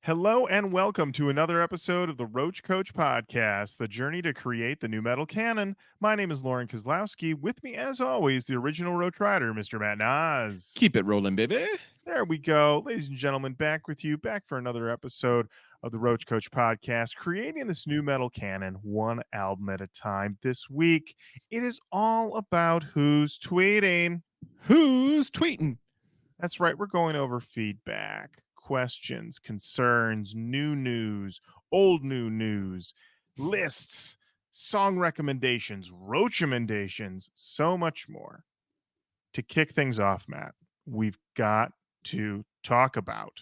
Hello and welcome to another episode of the Roach Koach Podcast, the journey to create the new metal canon. My name is Lorin Kozlowski. With me, as always, the original Roach Rider, Mr. Matt Nas. Keep it rolling, baby. There we go. Ladies and gentlemen, back with you, back for another episode of the Roach Koach Podcast, creating this new metal canon one album at a time. This week, it is all about who's tweeting. Who's tweeting? That's right. We're going over feedback, questions, concerns, new news, old new news, lists, song recommendations, Roachemendations, so much more. To kick things off, Matt, we've got to talk about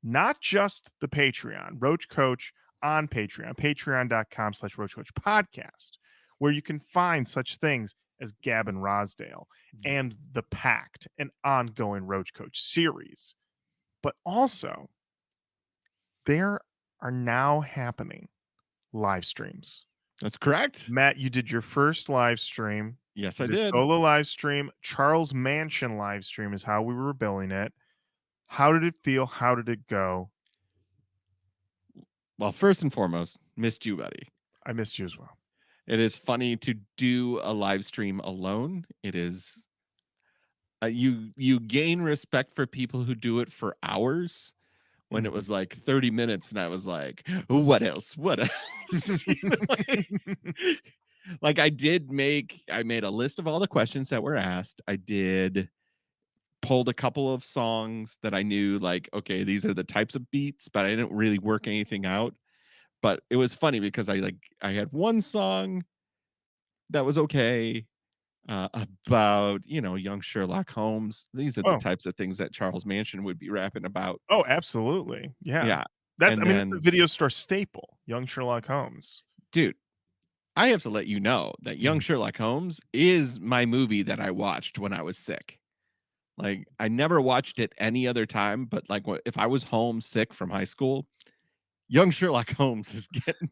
not just the Patreon, Roach Koach on Patreon, patreon.com/Roach Koach Podcast, where you can find such things as Gavin Rosdale and The Pact, an ongoing Roach Koach series. But also, there are now happening live streams. That's correct. Matt, you did your first live stream. Yes, I Your did. solo live stream. Charles Mansion live stream is how we were billing it. How did it feel? How did it go? Well, first and foremost, missed you, buddy. I missed you as well. It is funny to do a live stream alone. It is you gain respect for people who do it for hours. When it was like 30 minutes, and I was like, "What else? What else?" Like I made a list of all the questions that were asked. I did pulled a couple of songs that I knew, like, okay, these are the types of beats, but I didn't really work anything out. But it was funny because I had one song that was okay about young Sherlock Holmes. These are the Oh, types of things that Charles Manson would be rapping about. oh, absolutely. Yeah. Yeah, That's, I and mean, it's a then, video store staple, young Sherlock Holmes. dude, I have to let you know that Young Sherlock Holmes is my movie that I watched when I was sick. Like, I never watched it any other time, but like if I was home sick from high school, Young Sherlock Holmes is getting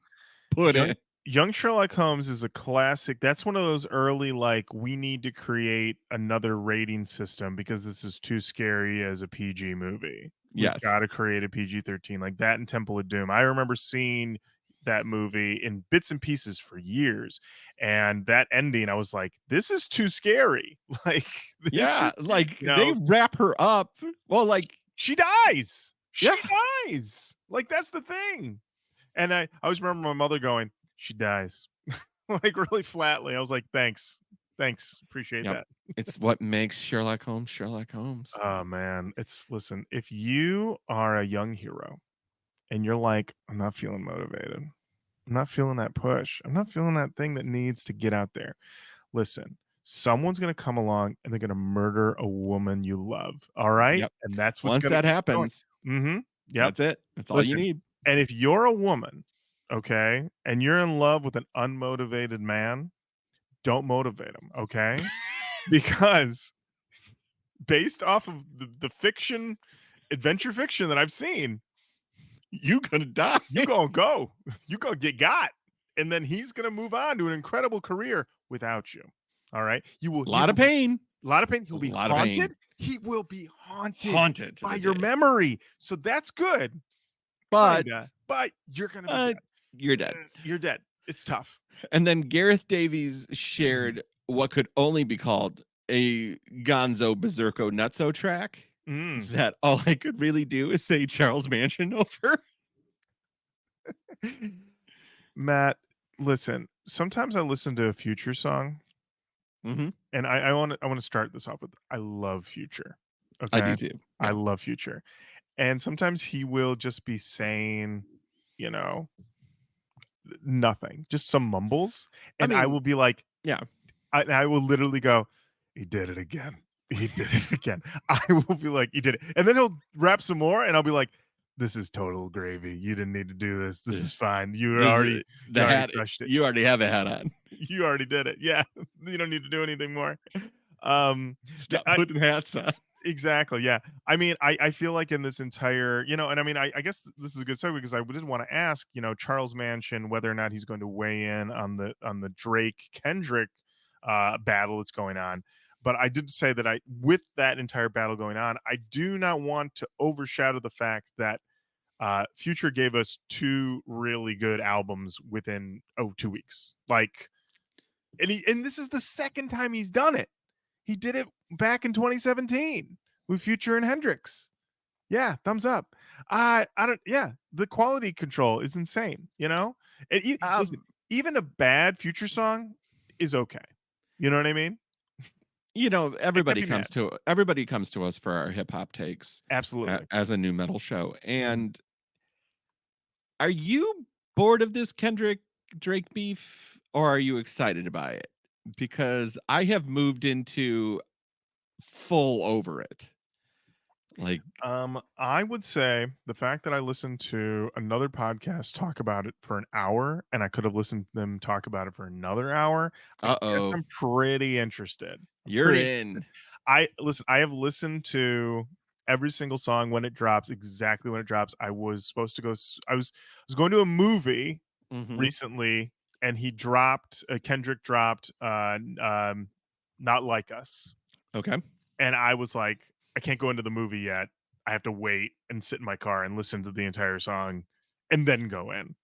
put Young in. Young Sherlock Holmes is a classic. That's one of those early, like, we need to create another rating system because this is too scary as a PG movie. We've Yes. got to create a PG-13 like that in Temple of Doom. I remember seeing that movie in bits and pieces for years, and that ending, I was like, this is too scary. Like, this Yeah, is, like you they know, wrap her up. Well, like, she dies. She yeah. dies. Like, that's the thing. And I always remember my mother going, she dies. Like, really flatly. I was like, thanks. Thanks. Appreciate Yep. that. It's what makes Sherlock Holmes Sherlock Holmes. Oh man. Listen, if you are a young hero and you're like, I'm not feeling motivated. I'm not feeling that push. I'm not feeling that thing that needs to get out there. Listen, someone's gonna come along and they're gonna murder a woman you love. All right. Yep. And that's what's Once gonna that keep going. happens, Mm-hmm. Yep. that's it. That's all you Listen, need. and if you're a woman, okay, and you're in love with an unmotivated man, don't motivate him, okay? Because based off of the fiction, adventure fiction that I've seen, You gonna die. you gonna go. You gonna get got. And then he's gonna move on to an incredible career without you. All right. You will A lot of pain. a lot of pain. He'll A be lot of pain. haunted. He will be haunted Haunted to by the your day. memory. So that's good. But Kinda. But you're gonna be dead. you're dead. You're dead. It's tough. And then Gareth Davies shared what could only be called a Gonzo Berserko Nutso track. Mm. That all I could really do is say Charles Manson over. Matt, listen, sometimes I listen to a Future song, Mm-hmm. and I want to start this off with I love Future. I Okay. do too. I Yeah. love Future. And sometimes he will just be saying, you know, nothing, just some mumbles. And I mean, will be like, yeah. I will literally go, he did it again. He did it again. I will be like, he did it. And then he'll rap some more, and I'll be like, this is total gravy. You didn't need to do this. This is fine. You already crushed it. You already have a hat on. You already did it. Yeah. You don't need to do anything more. Stop putting hats on. Exactly. Yeah. I mean, I feel like in this entire, and I mean, I guess this is a good segue because I did want to ask, Charles Manson whether or not he's going to weigh in on the Drake Kendrick battle that's going on. But I did say that with that entire battle going on, I do not want to overshadow the fact that Future gave us 2 really good albums within 2 weeks. Like, and this is the second time he's done it. He did it back in 2017 with Future and Hendrix. Yeah, thumbs up. I don't. Yeah, the quality control is insane. You know, listen, Um, even a bad Future song is okay. You know what I mean? It can't be bad. everybody comes to us for our hip hop takes Absolutely. as a new metal show. Mhm. And are you bored of this Kendrick Drake beef, or are you excited by it? Because I have moved into full over it. Like, I would say the fact that I listened to another podcast talk about it for an hour, and I could have listened to them talk about it for another hour. I guess uh-oh, I'm pretty interested. I'm you're pretty in. I listen, I have listened to every single song when it drops, exactly when it drops. I was supposed to go I was going to a movie Mhm. recently, and Kendrick dropped Not Like Us. Okay. And I was like, I can't go into the movie yet. I have to wait and sit in my car and listen to the entire song and then go in.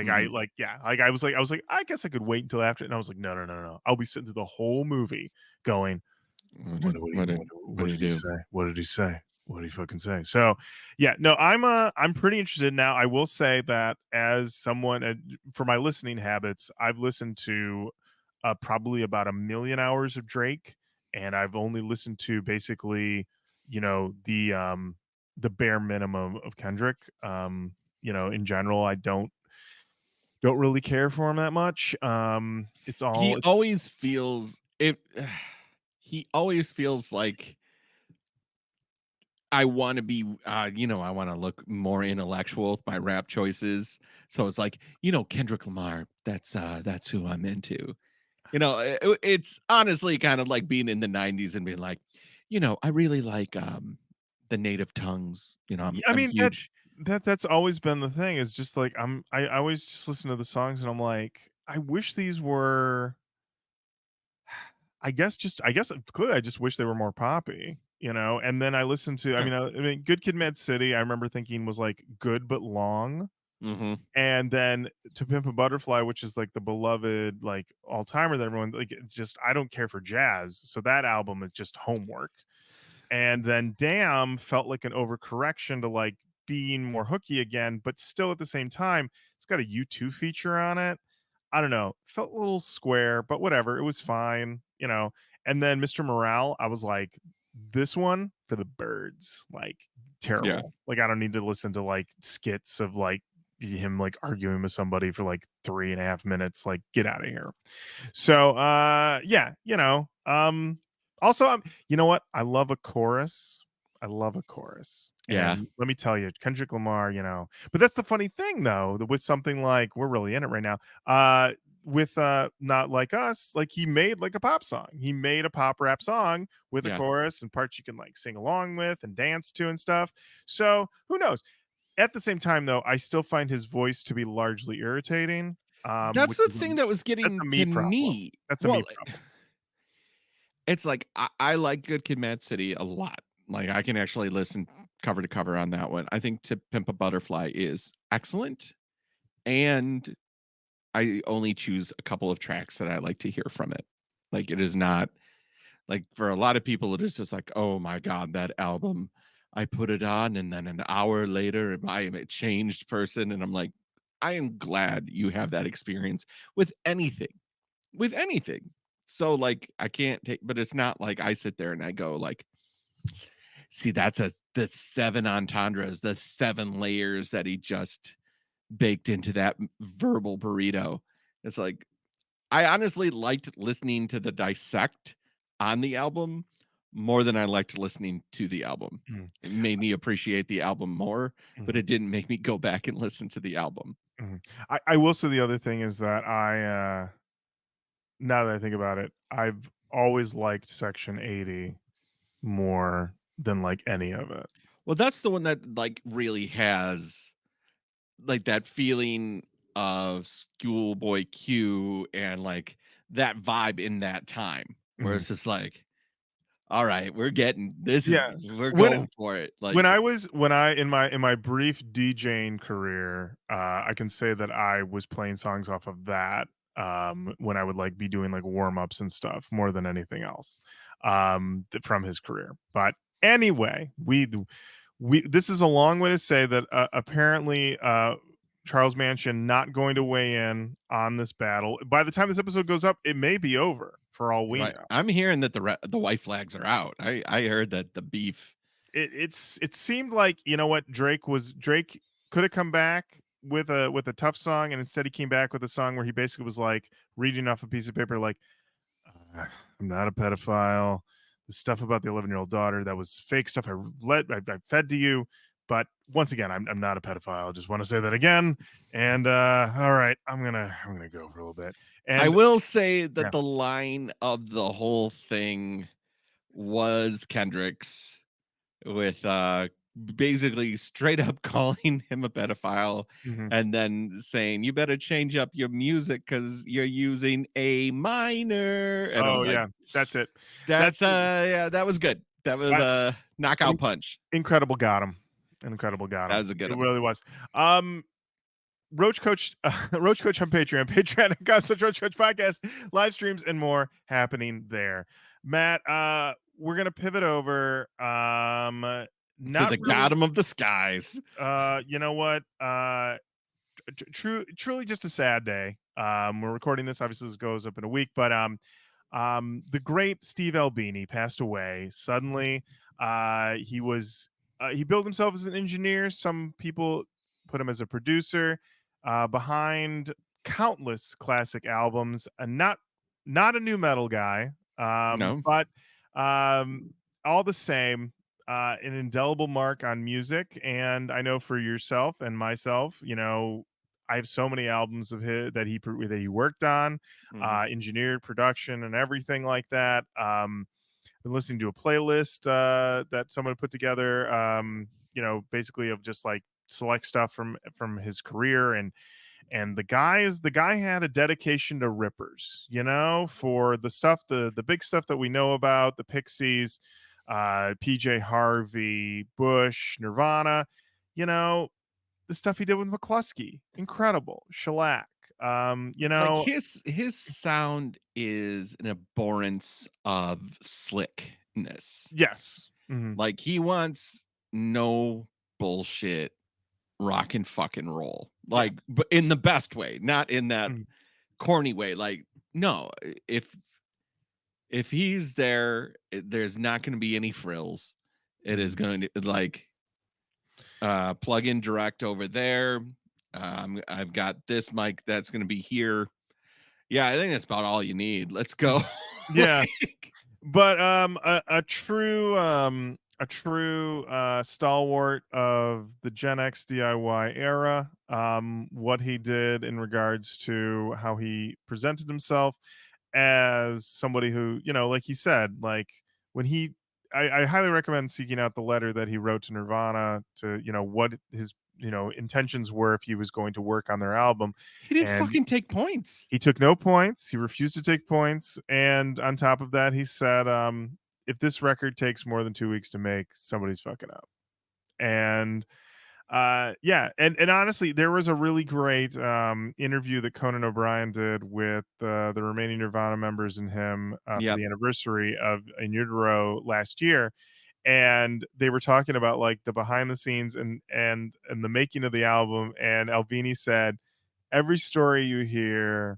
Mhm. I was like, I guess I could wait until after. And I was like, no, no, no, no, no. I'll be sitting through the whole movie going, what What did did he he do? say? What did he say? What did he fucking say? So, yeah, no, I'm pretty interested now. I will say that as someone for my listening habits, I've listened to probably about 1,000,000 hours of Drake, and I've only listened to basically, the bare minimum of Kendrick. In general, I don't really care for him that much. It's He all always feels it he always feels like I wanna be, I wanna look more intellectual with my rap choices. So it's like, Kendrick Lamar, that's who I'm into. It's honestly kind of like being in the '90s and being like, I really like, the native tongues. I I'm mean, that huge. that that's always been the thing, is just like I always just listen to the songs and I'm like, I wish these were I guess clearly I just wish they were more poppy, and then I listened to Okay. I mean Good Kid, Mad City, I remember thinking was like good but long. Mhm. And then To Pimp a Butterfly, which is like the beloved like all timer that everyone like, it's just I don't care for jazz, so that album is just homework. And then Damn felt like an overcorrection to like being more hooky again, but still at the same time, it's got a U2 feature on it. I don't know. Felt a little square, but whatever. It was fine. And then Mr. Morale, I was like, this one for the birds. Like, Yeah. terrible. Like, I don't need to listen to like skits of like him like arguing with somebody for like 3.5 minutes. Like, get out of here. So yeah, also you know what? I love a chorus. I love a chorus. Yeah. And let me tell you, Kendrick Lamar, but that's the funny thing though, that with something like we're really in it right now. With Not Like Us, like he made like a pop song. He made a pop rap song with a Yeah. chorus and parts you can like sing along with and dance to and stuff. So who knows? At the same time though, I still find his voice to be largely irritating. That's Which the is thing that was that's getting a me to problem. me. That's a me Well, problem. it's like I like Good Kid, Mad City a lot. Like I can actually listen cover to cover on that one. I think To Pimp a Butterfly is excellent, and I only choose a couple of tracks that I like to hear from it. Like it is not like for a lot of people, it is just like, oh my God, that album. I put it on and then an hour later I am a changed person. And I'm like, I am glad you have that experience with anything. With anything. So like I can't take, but it's not like I sit there and I go like, see, the 7 entendres, the 7 layers that he just baked into that verbal burrito. It's like I honestly liked listening to the dissect on the album more than I liked listening to the album. Mhm, It made me appreciate the album more, but mhm, it didn't make me go back and listen to the album. mhm. I will say the other thing is that now that I think about it, I've always liked Section 80 more than like any of it. Well, that's the one that like really has like that feeling of schoolboy Q and like that vibe in that time where Mhm, it's just like, all right, we're getting this is Yeah. we're When going for it. when Like, I was when I in my brief DJing career, I can say that I was playing songs off of that, when I would, like, be doing, like, warm-ups and stuff more than anything else, from his career. But anyway, we this is a long way to say that, apparently, Charles Manson not going to weigh in on this battle. By the time this episode goes up, it may be over for all we right. know. I'm hearing that the white flags are out. I heard that the beef. It seemed like, you know what, Drake could have come back with a tough song, and instead he came back with a song where he basically was like reading off a piece of paper like, I'm not a pedophile. The stuff about the 11-year-old daughter, that was fake stuff. I fed to you, but once again, I'm not a pedophile. I just want to say that again. And all right, I'm gonna go for a little bit. I And will say that yeah, the line of the whole thing was Kendrick's with basically straight up calling him a pedophile mhm. and then saying you better change up your music because you're using a minor. And I Oh was like, yeah, that's it. That's that's yeah, that was good. That was I, a knockout punch. incredible got him. Incredible got That him. was a good It one. really was. Roach Koach, Roach Koach on Patreon, Patreon.com/Roach Koach Podcast, live streams and more happening there. Matt, we're gonna pivot over. To Not the really. bottom of the skies. You know what? Truly just a sad day. We're recording this. Obviously, this goes up in a week, but the great Steve Albini passed away suddenly. He billed himself as an engineer. Some people put him as a producer, behind countless classic albums. And not a new metal guy, No. but um, all the same, an indelible mark on music. And I know for yourself and myself, you know, I have so many albums of his that he worked on, Mhm. engineered, production, and everything like that. Been listening to a playlist that someone put together, you know, basically of just like select stuff from his career. And the guy had a dedication to rippers, you know, for the stuff, the big stuff that we know about, the Pixies, PJ Harvey, Bush, Nirvana, you know, the stuff he did with McCluskey, incredible. Shellac, you Like know, his sound is an abhorrence of slickness. yes. Mhm, Like he wants no bullshit rock and fucking roll. yeah. Like but in the best way, not in that Mhm, corny way. Like no, if he's there, there's not going to be any frills. It is mhm. going to like plug in direct over there. I've got this mic that's going to be here. Yeah, I think that's about all you need. Let's go. Yeah, Like, but a true stalwart of the Gen X DIY era. What he did in regards to how he presented himself as somebody who, you know, like he said, like when he, I highly recommend seeking out the letter that he wrote to Nirvana to, you know, what his, you know, intentions were if he was going to work on their album. he didn't And fucking take points. he took no points. He refused to take points. And on top of that, he said, if this record takes more than 2 weeks to make, somebody's fucking up. And yeah, and honestly, there was a really great interview that Conan O'Brien did with the remaining Nirvana members and him for Yep. the anniversary of In Utero last year, and they were talking about like the behind the scenes and the making of the album. And Albini said, every story you hear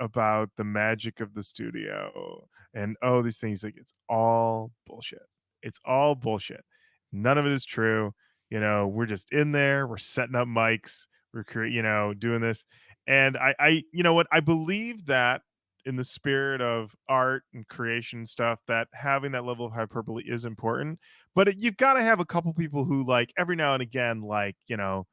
about the magic of the studio and oh these things, like it's all bullshit. It's all bullshit. None of it is true. You know, we're just in there, we're setting up mics, you know, doing this. And I you know what, I believe that in the spirit of art and creation stuff, that having that level of hyperbole is important. But you've got to have a couple people who like every now and again, like, you know,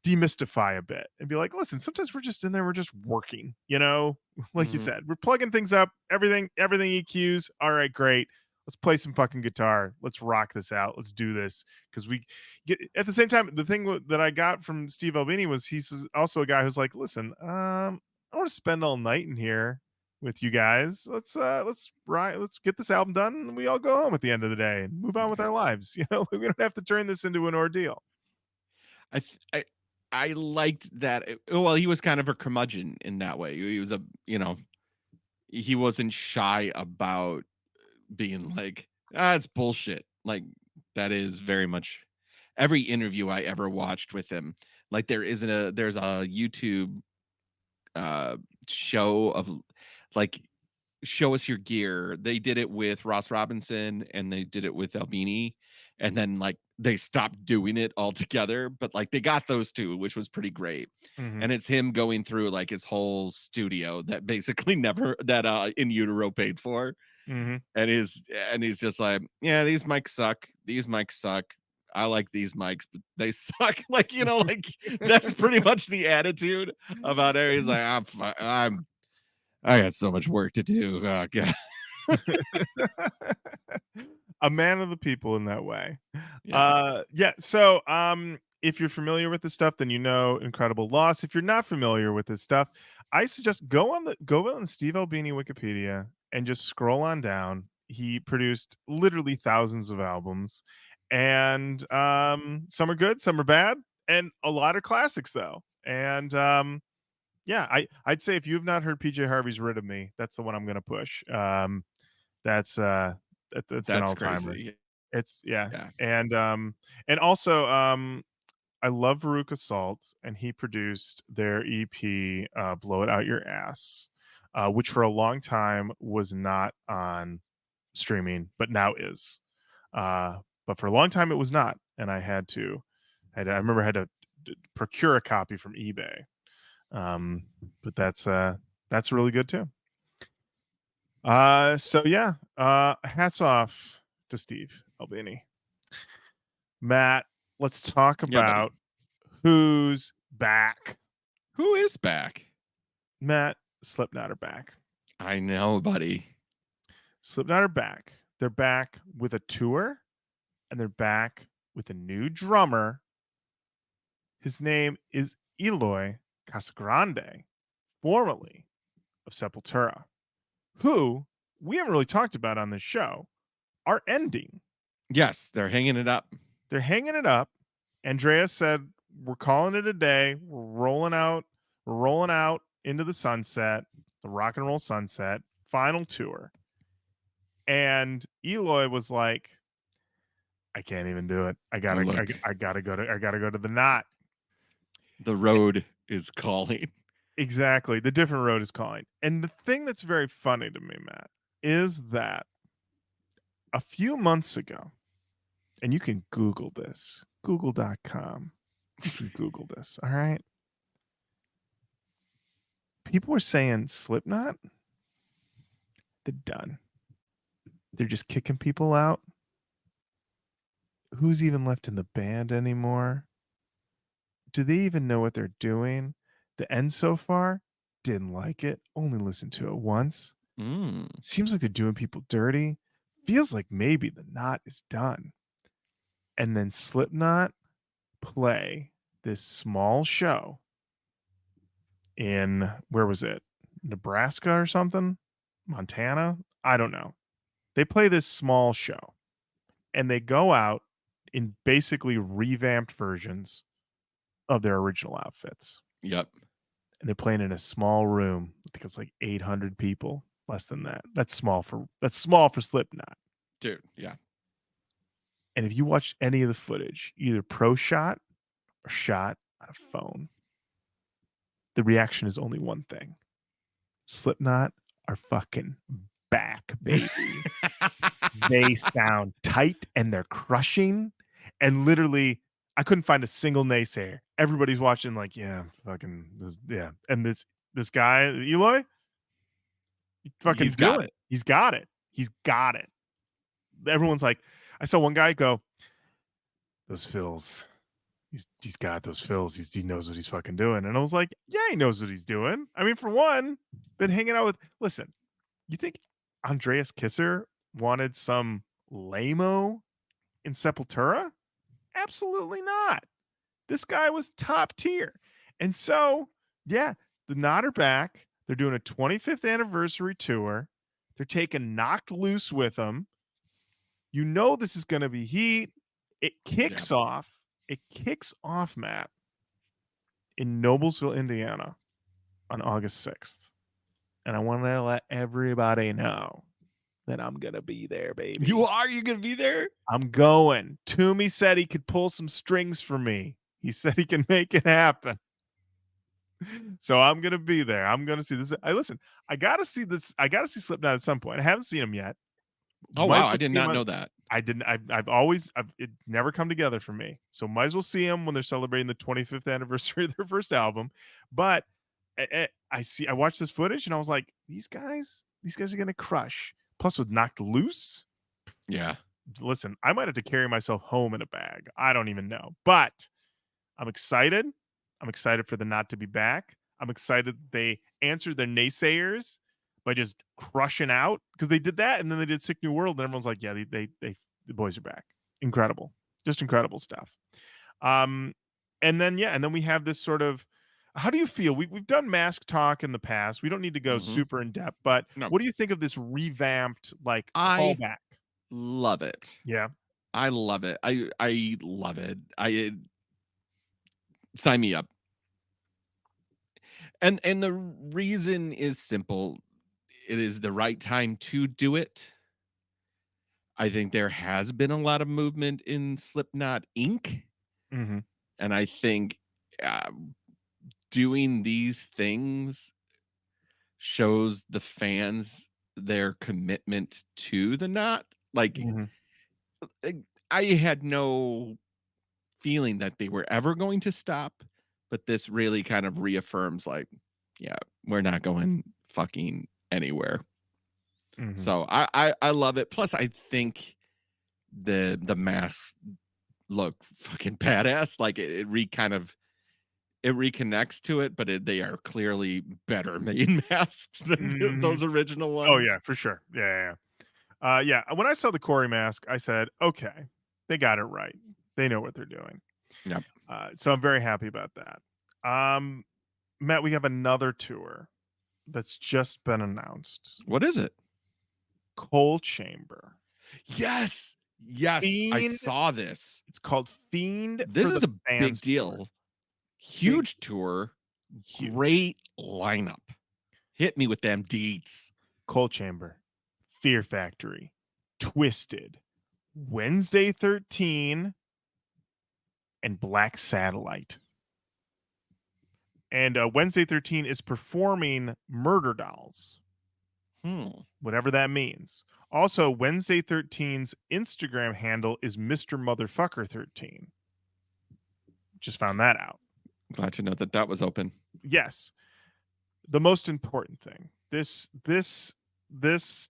demystify a bit and be like, listen, sometimes we're just in there, we're just working, you know, like you Mhm. said, we're plugging things up, everything EQs. All right, great. Let's play some fucking guitar. Let's rock this out. Let's do this. Because we get at the same time, the thing that I got from Steve Albini was he's also a guy who's like, listen, I want to spend all night in here. with you guys. Let's get this album done and we all go home at the end of the day and move on with our lives. We don't have to turn this into an ordeal. I th- I I liked that. Well, he was kind of a curmudgeon in that way. He was he wasn't shy about being like, it's bullshit. Like that is very much every interview I ever watched with him. Like there's a YouTube show of like show us your gear. They did it with Ross Robinson and they did it with Albini, and then like they stopped doing it altogether, but like they got those two, which was pretty great. Mm-hmm. And it's him going through like his whole studio that basically never that In Utero paid for. Mm-hmm. And he's just like, yeah, these mics suck. I like these mics, but they suck. Like, like that's pretty much the attitude about it. He's like, I got so much work to do. Oh, God. A man of the people in that way. Yeah. So if you're familiar with this stuff, then Incredible Loss. If you're not familiar with this stuff, I suggest go on the Steve Albini Wikipedia and just scroll on down. He produced literally thousands of albums, and some are good, some are bad, and a lot are classics though. And I'd say if you've not heard PJ Harvey's Rid of Me, that's the one I'm gonna push. That's an all-timer. Crazy. It's Yeah. and also I love Veruca Salt, and he produced their EP Blow It Out Your Ass, which for a long time was not on streaming but now is. But for a long time it was not, and I remember I had to procure a copy from eBay. But that's really good too. Hats off to Steve Albini. Matt, let's talk about who's back. Who is back? Matt, Slipknot are back. I know, buddy. Slipknot are back. They're back with a tour, and they're back with a new drummer. His name is Eloy Casagrande, formerly of Sepultura, who we haven't really talked about on this show, are ending. Yes, they're hanging it up. They're hanging it up. Andreas said, we're calling it a day. We're rolling out into the sunset, the rock and roll sunset, final tour. And Eloy was like, I can't even do it. I gotta go to the knot. The road is calling. Exactly. The different road is calling. And the thing that's very funny to me, Matt, is that a few months ago, and you can Google this, google.com. You can Google this, all right? People were saying Slipknot, they're done. They're just kicking people out. Who's even left in the band anymore? Do they even know what they're doing? The end so far, didn't like it. Only listened to it once. Seems like they're doing people dirty. Feels like maybe the knot is done. And then Slipknot play this small show in, where was it? Nebraska or something? Montana? I don't know. They play this small show and they go out in basically revamped versions of their original outfits. Yep. And they're playing in a small room. I think it's like 800 people, less than that. That's small for Slipknot. Dude, yeah. And if you watch any of the footage, either pro shot or shot on a phone, the reaction is only one thing. Slipknot are fucking back, baby. They sound tight and they're crushing. And literally, I couldn't find a single naysayer. Everybody's watching like, yeah, fucking this, yeah. And this guy, Eloy, fucking He's got it. He's got it. He's got it. Everyone's like, I saw one guy go, those fills. He's got those fills. He knows what he's fucking doing. And I was like, yeah, he knows what he's doing. I mean, for one, been hanging out with, listen, you think Andreas Kisser wanted some lame-o in Sepultura? Absolutely not. This guy was top tier. And so, yeah, the Knot are back. They're doing a 25th anniversary tour. They're taking Knocked Loose with them. You know this is going to be heat. It kicks off. It kicks off, Matt, in Noblesville, Indiana on August 6th. And I want to let everybody know that I'm going to be there, baby. You are? You're going to be there? I'm going. Toomey said he could pull some strings for me. He said he can make it happen. So I'm going to be there. I'm going to see this. I got to see this. I got to see Slipknot at some point. I haven't seen him yet. Oh, wow. I did not know that. I didn't. It's never come together for me. So might as well see them when they're celebrating the 25th anniversary of their first album. But I watched this footage and I was like, these guys are going to crush. Plus with Knocked Loose. Yeah. Listen, I might have to carry myself home in a bag. I don't even know. But I'm excited. I'm excited for the Not to be back. I'm excited they answered their naysayers by just crushing out, because they did that and then they did Sick New World and everyone's like, yeah, the boys are back. Incredible. Just incredible stuff. And then we have this sort of, how do you feel? We've done Mask Talk in the past. We don't need to go super in depth, but what do you think of this revamped callback? Love it. Yeah. I love it. I love it. Sign me up. And the reason is simple. It is the right time to do it. I think there has been a lot of movement in Slipknot Inc. Mm-hmm. And I think doing these things shows the fans their commitment to the Knot. Like, I had no feeling that they were ever going to stop, but this really kind of reaffirms, like, yeah, we're not going fucking anywhere. So I love it. Plus, I think the masks look fucking badass. Like it reconnects to it, but they are clearly better made masks than those original ones. Oh yeah, for sure. Yeah. When I saw the Corey mask, I said, okay, they got it right. They know what they're doing. Yep. So I'm very happy about that. Matt, we have another tour that's just been announced. What is it? Coal Chamber. Yes. Fiend. I saw this. It's called Fiend. This is a big deal. Huge tour. Huge. Great lineup. Hit me with them deets. Coal Chamber, Fear Factory, Twisted, Wednesday 13, and Black Satellite. And Wednesday 13 is performing Murder Dolls. Whatever that means. Also, Wednesday 13's Instagram handle is Mr. Motherfucker 13. Just found that out. Glad to know that was open. Yes. The most important thing. This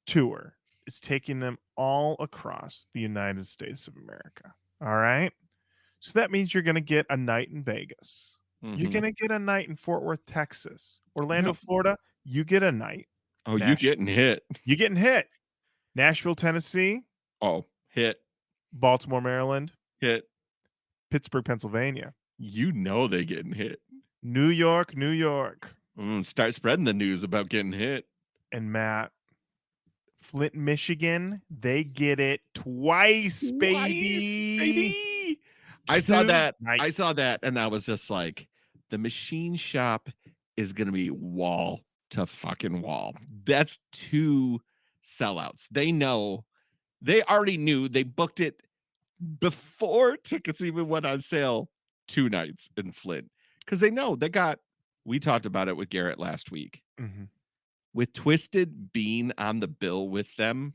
tour is taking them all across the United States of America. All right? So that means you're going to get a night in Vegas. You're going to get a night in Fort Worth, Texas. Orlando, Florida, you get a night. Oh, you getting hit. You're getting hit. Nashville, Tennessee. Oh, hit. Baltimore, Maryland. Hit. Pittsburgh, Pennsylvania. You know they getting hit. New York. Start spreading the news about getting hit. And Matt, Flint, Michigan, they get it twice, baby. I saw that. I saw that, and I was just like, the Machine Shop is going to be wall to fucking wall. That's 2 sellouts. They already knew. They booked it before tickets even went on sale 2 nights in Flint, because they know we talked about it with Garrett last week. With Twisted being on the bill with them.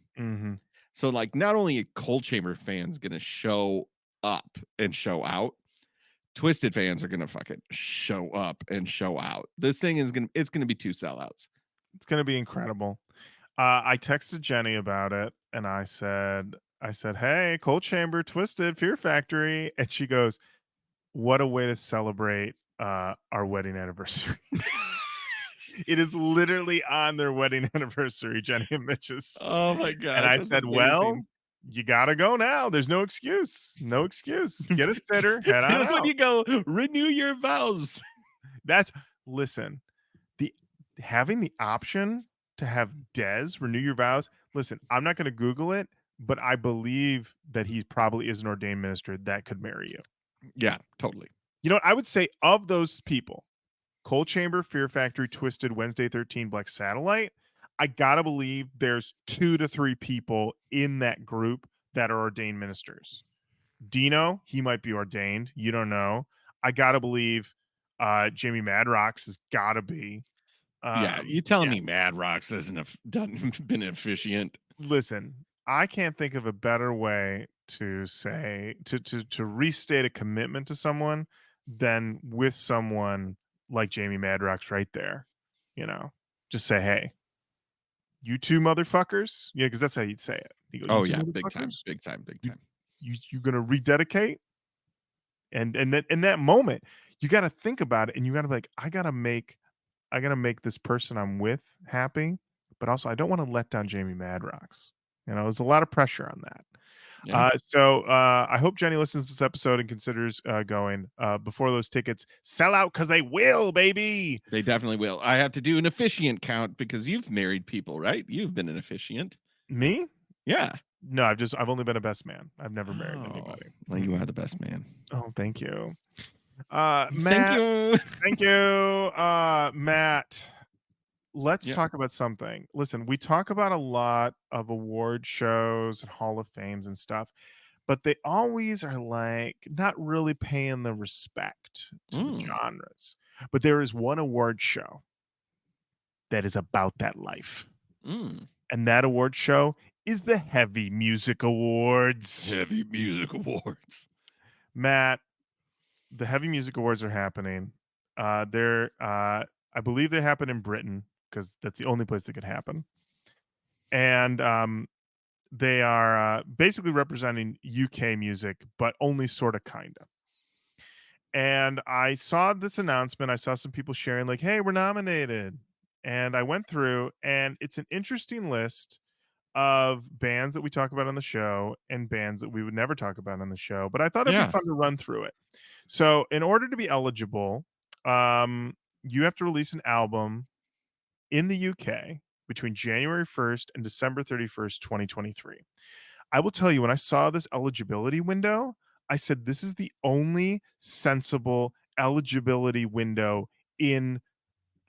So like, not only are Coal Chamber fans going to show up and show out, Twisted fans are going to fucking show up and show out. This thing is going to be 2 sellouts. It's going to be incredible. I texted Jenny about it and I said, hey, Coal Chamber, Twisted, Fear Factory. And she goes, what a way to celebrate our wedding anniversary. It is literally on their wedding anniversary, Jenny and Mitch's. Oh my God. And I said, amazing. Well, you gotta go now. There's no excuse. Get a sitter. Head on That's out. when you go renew your vows. Listen, having the option to have Dez renew your vows. Listen, I'm not going to Google it, but I believe that he probably is an ordained minister that could marry you. Yeah, totally. You know what? I would say of those people, Coal Chamber, Fear Factory, Twisted, Wednesday 13, Black Satellite, I got to believe there's 2 to 3 people in that group that are ordained ministers. Dino, he might be ordained. You don't know. I got to believe Jamie Madrox has got to be. Yeah, you telling Yeah. me Mad Rocks hasn't been efficient? Listen, I can't think of a better way to say to restate a commitment to someone than with someone like Jamie Madrox right there. You know, just say, "Hey, you two motherfuckers," yeah, because that's how you'd say it. You go, "You Oh two yeah, big time, motherfuckers, big time, big you time. you gonna rededicate?" And that in that moment, you got to think about it, and you got to be like, I gotta make this person I'm with happy, but also I don't want to let down Jamie Madrox. You know, there's a lot of pressure on that. Yeah, I hope Jenny listens to this episode and considers going before those tickets sell out because they will, baby. they definitely will. I have to do an officiant count because you've married people, right? You've been an officiant. Me? Yeah. No, I've only been a best man. I've never married Oh, anybody. well, you are the best man. Oh, thank you. Thank Matt, you. thank you. Matt, let's Yeah. talk about something. Listen, we talk about a lot of award shows and Hall of Fames and stuff, but they always are like not really paying the respect to the Mm, genres. But there is one award show that is about that life. mm. And that award show is the Heavy Music Awards. Heavy music awards. Matt, the Heavy Music Awards are happening. I believe they happen in Britain because that's the only place that could happen. And they are basically representing UK music, but only sort of kind of. And I saw this announcement. I saw some people sharing, like, hey, we're nominated. And I went through, and it's an interesting list of bands that we talk about on the show and bands that we would never talk about on the show. But I thought it'd be Yeah. fun to run through it. So, in order to be eligible, you have to release an album in the UK between January 1st and December 31st, 2023. I will tell you, when I saw this eligibility window, I said, this is the only sensible eligibility window in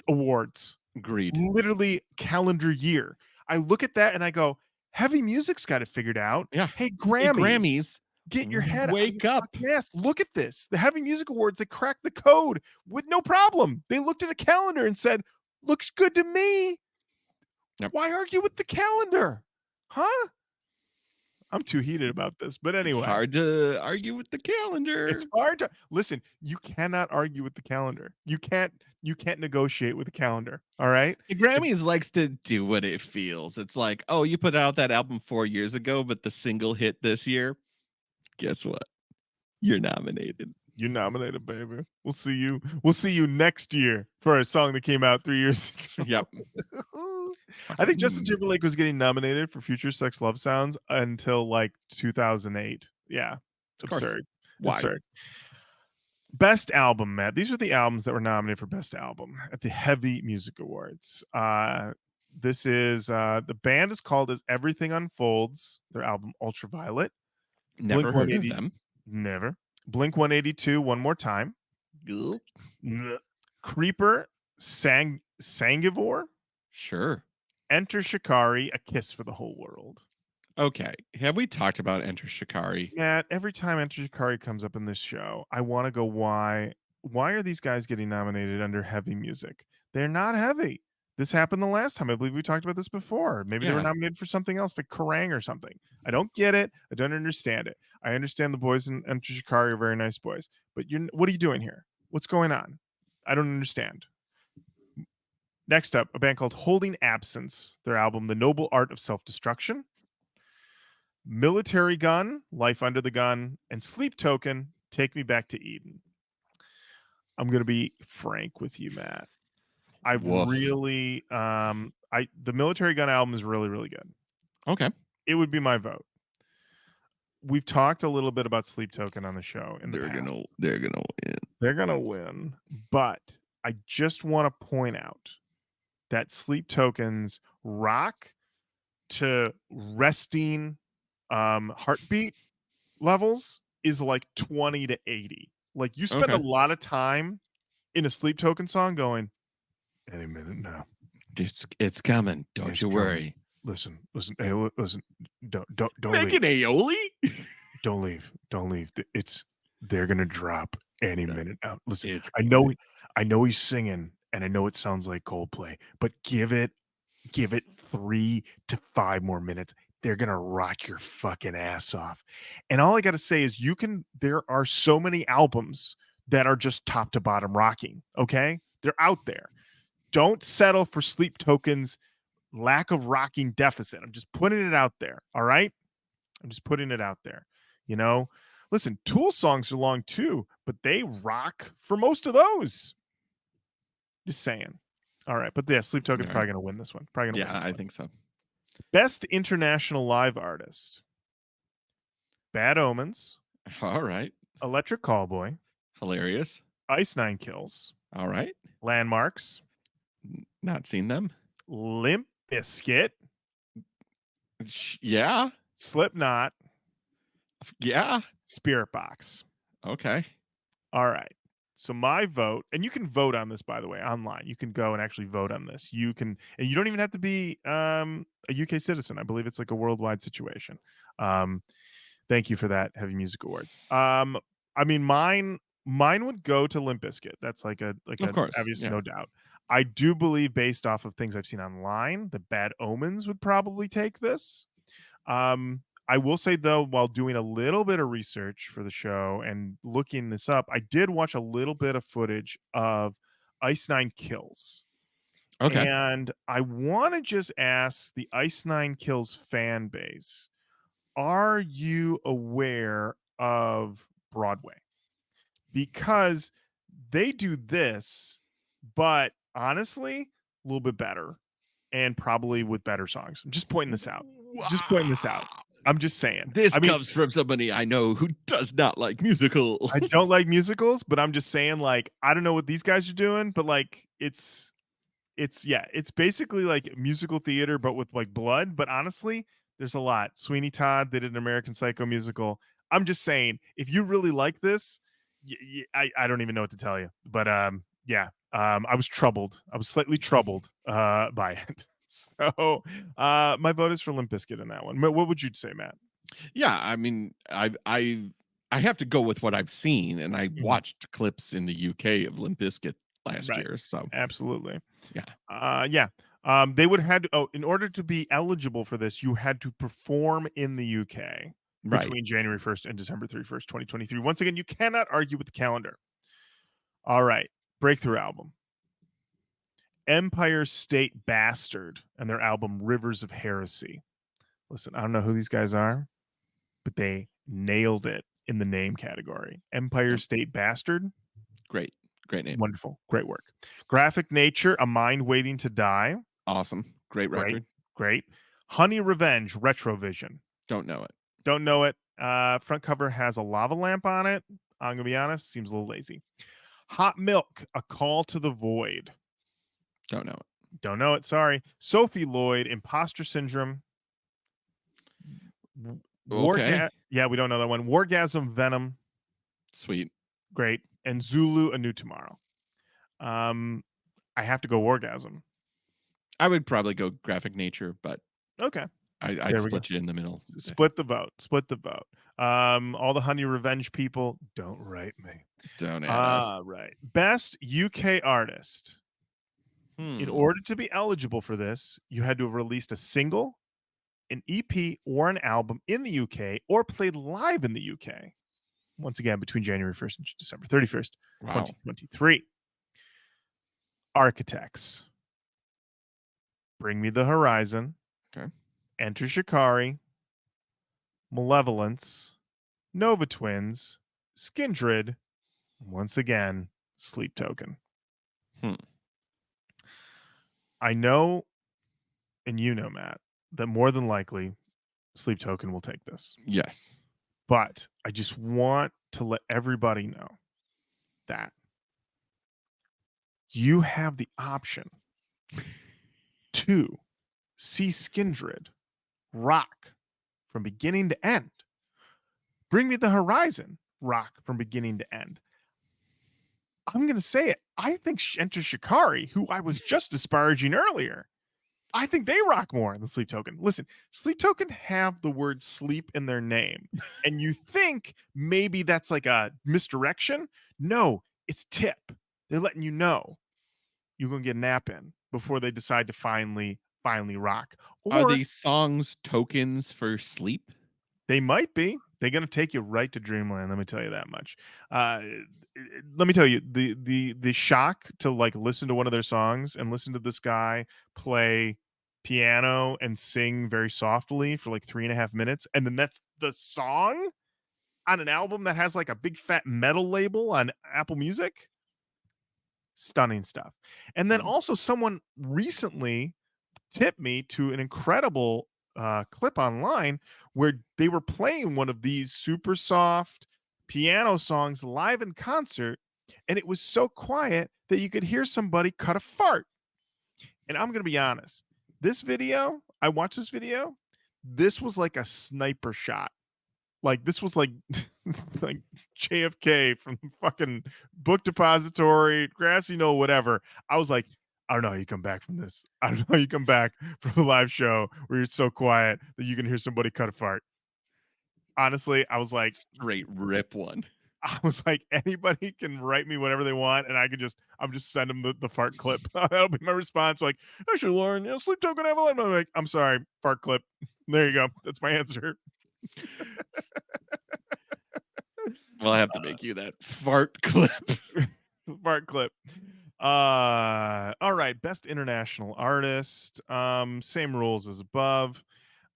awards, Agreed. literally calendar year. I look at that and I go, heavy music's got it figured out. Yeah. Hey, Hey, Grammys, Grammys, get your head out of wake your up. fucking ass. Look at this. The Heavy Music Awards, they cracked the code with no problem. They looked at a calendar and said, looks good to me. Yep. Why argue with the calendar? Huh? I'm too heated about this. But It's anyway, hard to argue with the calendar. it's hard to listen. You cannot argue with the calendar. You can't negotiate with the calendar. All right. The Grammys likes to do what it feels. It's like, oh, you put out that album 4 years ago, but the single hit this year. Guess what? You're nominated. You're nominated, baby. We'll see you. We'll see you next year for a song that came out 3 years ago. Yep. I think Justin Timberlake was getting nominated for Future Sex Love Sounds until like 2008. Yeah. Of course. Absurd. Why? Absurd. Best album, Matt. These are the albums that were nominated for Best Album at the Heavy Music Awards. This is the band is called as Everything Unfolds, their album Ultraviolet. Never heard of 180 them. Never. Blink 182, One More Time. Ugh. Creeper, Sangivore. Sure. Enter Shikari, A Kiss for the Whole World. Okay. Have we talked about Enter Shikari? Matt, every time Enter Shikari comes up in this show, I want to go, why? Why are these guys getting nominated under heavy music? They're not heavy. This happened the last time. I believe we talked about this before. Maybe they were Yeah. nominated for something else, like Kerrang or something. I don't get it. I don't understand it. I understand the boys in Enter Shikari are very nice boys, but what are you doing here? What's going on? I don't understand. Next up, a band called Holding Absence, their album The Noble Art of Self-Destruction. Military Gun, Life Under the Gun, and Sleep Token, Take Me Back to Eden. I'm going to be frank with you, Matt. I Woof. really the Military Gun album is really, really good. Okay. It would be my vote. We've talked a little bit about Sleep Token on the show in the They're past. they're gonna win. They're gonna win, but I just want to point out that Sleep Tokens rock to resting heartbeat levels is like 20 to 80. Like you spend a Okay. lot of time in a Sleep Token song going, any minute now. It's coming. Don't It's you coming. worry. Listen, hey, listen. Don't Make leave. an aioli? Don't leave. Don't leave. They're gonna drop any minute now. Listen, It's I know he's singing, and I know it sounds like Coldplay, but give it 3 to 5 more minutes. They're gonna rock your fucking ass off. And all I gotta say is there are so many albums that are just top to bottom rocking. Okay, they're out there. Don't settle for Sleep Tokens lack of rocking deficit. I'm just putting it out there. All right. I'm just putting it out there. You know, listen, Tool songs are long too, but they rock for most of those. Just saying. All right. But yeah, Sleep Token's probably going to win this one. Probably going to win this I one. think so. Best international live artist. Bad Omens. All right. Electric Callboy. Hilarious. Ice Nine Kills. All right. Landmarks. Not seen them. Limp Bizkit. Yeah. Slipknot. Yeah. Spirit Box. Okay. All right. So my vote, and you can vote on this, by the way, online. You can go and actually vote on this. You can, and you don't even have to be a UK citizen. I believe it's like a worldwide situation. Thank you for that, Heavy Music Awards. I mean, mine would go to Limp Bizkit. That's like a Of course, obvious, yeah. no doubt. I do believe, based off of things I've seen online, the Bad Omens would probably take this. I will say, though, while doing a little bit of research for the show and looking this up, I did watch a little bit of footage of Ice Nine Kills. Okay. And I want to just ask the Ice Nine Kills fan base, are you aware of Broadway? Because they do this, but honestly, a little bit better and probably with better songs. I'm just pointing this out. Just pointing this out. I'm just saying. This comes from somebody I know who does not like musicals. I don't like musicals, but I'm just saying, like, I don't know what these guys are doing, but like it's basically like musical theater, but with like blood. But honestly, there's a lot. Sweeney Todd, they did an American Psycho musical. I'm just saying, if you really like this, I don't even know what to tell you. But I was troubled. I was slightly troubled by it. So my vote is for Limp Bizkit in that one. What would you say, Matt? Yeah, I mean, I have to go with what I've seen, and I watched clips in the UK of Limp Bizkit last year. So absolutely, yeah, they would have had to, in order to be eligible for this, you had to perform in the UK between January 1st and December 31st, 2023. Once again, you cannot argue with the calendar. All right, breakthrough album. Empire State Bastard and their album Rivers of Heresy. Listen, I don't know who these guys are, but they nailed it in the name category. Empire State Bastard. Great name. Wonderful. Great work. Graphic Nature, A Mind Waiting to Die. Awesome. Great record. Great. Honey Revenge, Retrovision. Don't know it. Don't know it. Front cover has a lava lamp on it. I'm going to be honest, seems a little lazy. Hot Milk, A Call to the Void. Don't know it. Don't know it. Sorry. Sophie Lloyd, Imposter Syndrome. Okay. Yeah, we don't know that one. Wargasm Venom. Sweet. Great. And Zulu, A New Tomorrow. I have to go Wargasm. I would probably go Graphic Nature, but okay. I'd split you in the middle. Split the vote. Split the vote. All the Honey Revenge people, don't write me. Don't add us. Right. Best UK artist. In order to be eligible for this, you had to have released a single, an EP, or an album in the UK, or played live in the UK. Once again, between January 1st and December 31st, 2023. Architects. Bring Me the Horizon. Okay. Enter Shikari. Malevolence. Nova Twins. Skindred. Once again, Sleep Token. I know, and you know, Matt, that more than likely Sleep Token will take this. Yes. But I just want to let everybody know that you have the option 2, see Skindred rock from beginning to end. Bring Me the Horizon rock from beginning to end. I'm going to say it. I think Enter Shikari, who I was just disparaging earlier, I think they rock more than Sleep Token. Listen, Sleep Token have the word sleep in their name. And you think maybe that's like a misdirection? No, it's tip. They're letting you know you're going to get a nap in before they decide to finally rock. Are Or these songs tokens for sleep? they might be. They're going to take you right to dreamland. Let me tell you that much. Let me tell you the shock to like listen to one of their songs and listen to this guy play piano and sing very softly for like 3.5 minutes, and then that's the song on an album that has like a big fat metal label on Apple Music. Stunning stuff. And then also someone recently tipped me to an incredible clip online where they were playing one of these super soft piano songs live in concert, and it was so quiet that you could hear somebody cut a fart. And I'm going to be honest, I watched this video, this was like a sniper shot. Like this was like like JFK from fucking Book Depository, Grassy Knoll, whatever. I was like, I don't know how you come back from this. I don't know how you come back from a live show where you're so quiet that you can hear somebody cut a fart. Honestly, I was like, Straight rip one. anybody can write me whatever they want, and I'm just send them the fart clip. That'll be my response. Like, actually, Lorin, Sleep Token have a lot. I'm like, I'm sorry, fart clip. There you go. That's my answer. We'll have to make you that fart clip. Fart clip. All right, best international artist. Same rules as above.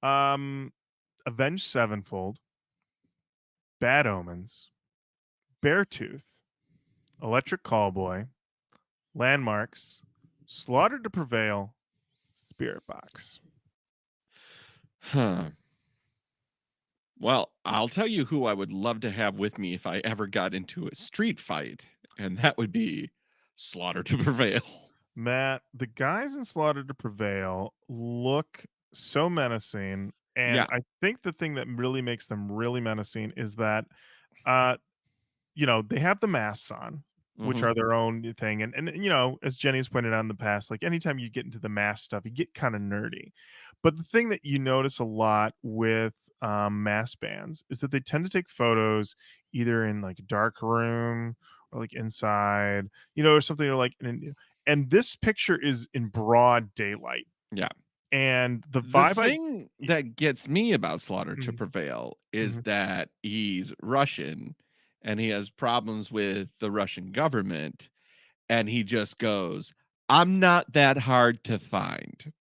Avenged Sevenfold, Bad Omens, Beartooth, Electric Callboy, Landmarks, Slaughter to Prevail, Spirit Box. Huh. Well, I'll tell you who I would love to have with me if I ever got into a street fight, and that would be Slaughter to Prevail. Matt, the guys in Slaughter to Prevail look so menacing, and Yeah. I think the thing that really makes them really menacing is that they have the masks on, which are their own thing. And as Jenny has pointed out in the past, like anytime you get into the mask stuff, you get kind of nerdy. But the thing that you notice a lot with mask bands is that they tend to take photos either in like a dark room or like inside, or something, or like and this picture is in broad daylight. Yeah. And the The vibe thing that gets me about Slaughter to Mhm. Prevail is that he's Russian and he has problems with the Russian government, and he just goes, I'm not that hard to find.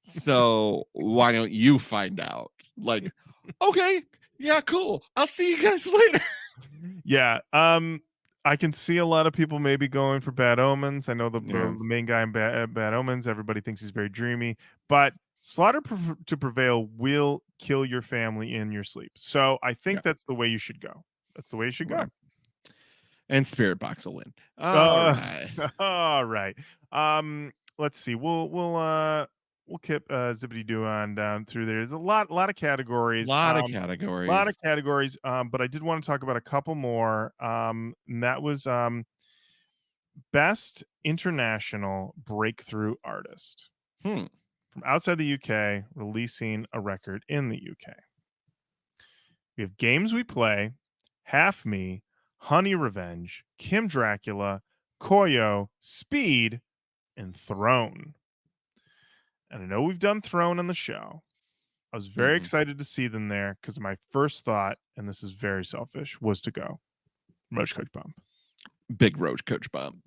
So why don't you find out? Like, okay, yeah, cool. I'll see you guys later. Yeah. I can see a lot of people maybe going for Bad Omens. I know the Yeah. main guy in Bad Omens, everybody thinks he's very dreamy, but Slaughter to Prevail will kill your family in your sleep. So I think that's the way you should go. That's the way you should go. Right. And Spirit Box will win. All right. All right. Let's see. We'll keep zippity doo on down through there. There's a lot of categories. Lot of Lot of categories. categories. But I did want to talk about a couple more. And that was best international breakthrough artist Hmm. from outside the UK releasing a record in the UK. We have Games We Play, Half Me, Honey Revenge, Kim Dracula, Koyo, Speed, and Throne. And I know we've done Throne on the show. I was very excited to see them there because my first thought, and this is very selfish, was to go Roach Koach Bump. Big Roach Koach Bump.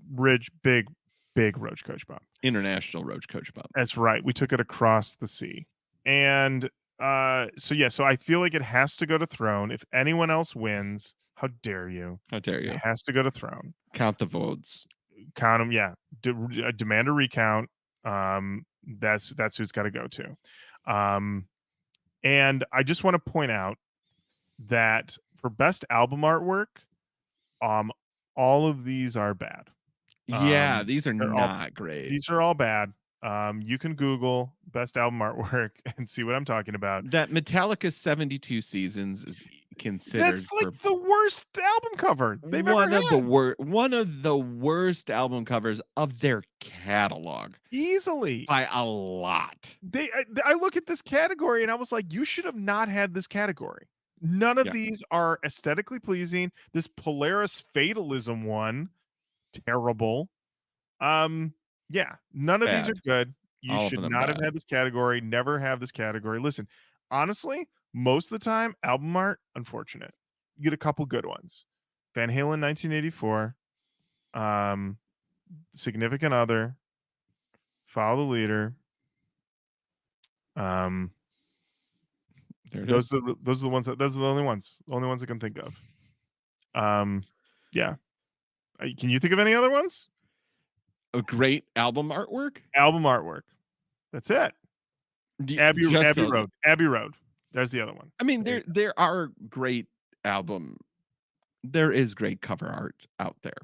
Big Roach Koach Bump. International Roach Koach Bump. That's right. We took it across the sea. And so I feel like it has to go to Throne. If anyone else wins, how dare you? How dare you? It has to go to Throne. Count the votes. Count them, yeah. Demand a recount. That's who's got to go to. And I just want to point out that for best album artwork, all of these are bad. Yeah, these are they're not great. These are all bad. You can Google best album artwork and see what I'm talking about. That Metallica 72 Seasons is That's considered like for the worst album cover they've ever had. one of the worst album covers of their catalog Easily. by a lot. I look at this category and I was like, you should have not had this category. None of Yeah. these are aesthetically pleasing. This Polaris Fatalism one, terrible. Yeah, none of these are Bad. good. You All of should them not have bad. had this category. Never have this category. Listen, honestly, most of the time, album art, unfortunate. You get a couple good ones. Van Halen 1984, Significant Other, Follow the Leader. There it Those is. are the ones that those are the only ones I can think of. Yeah. Can you think of any other ones? A great album artwork? Album artwork. That's it. Abbey Just Road. Abbey Road. There's the other one. I mean, there are great album. There is great cover art out there.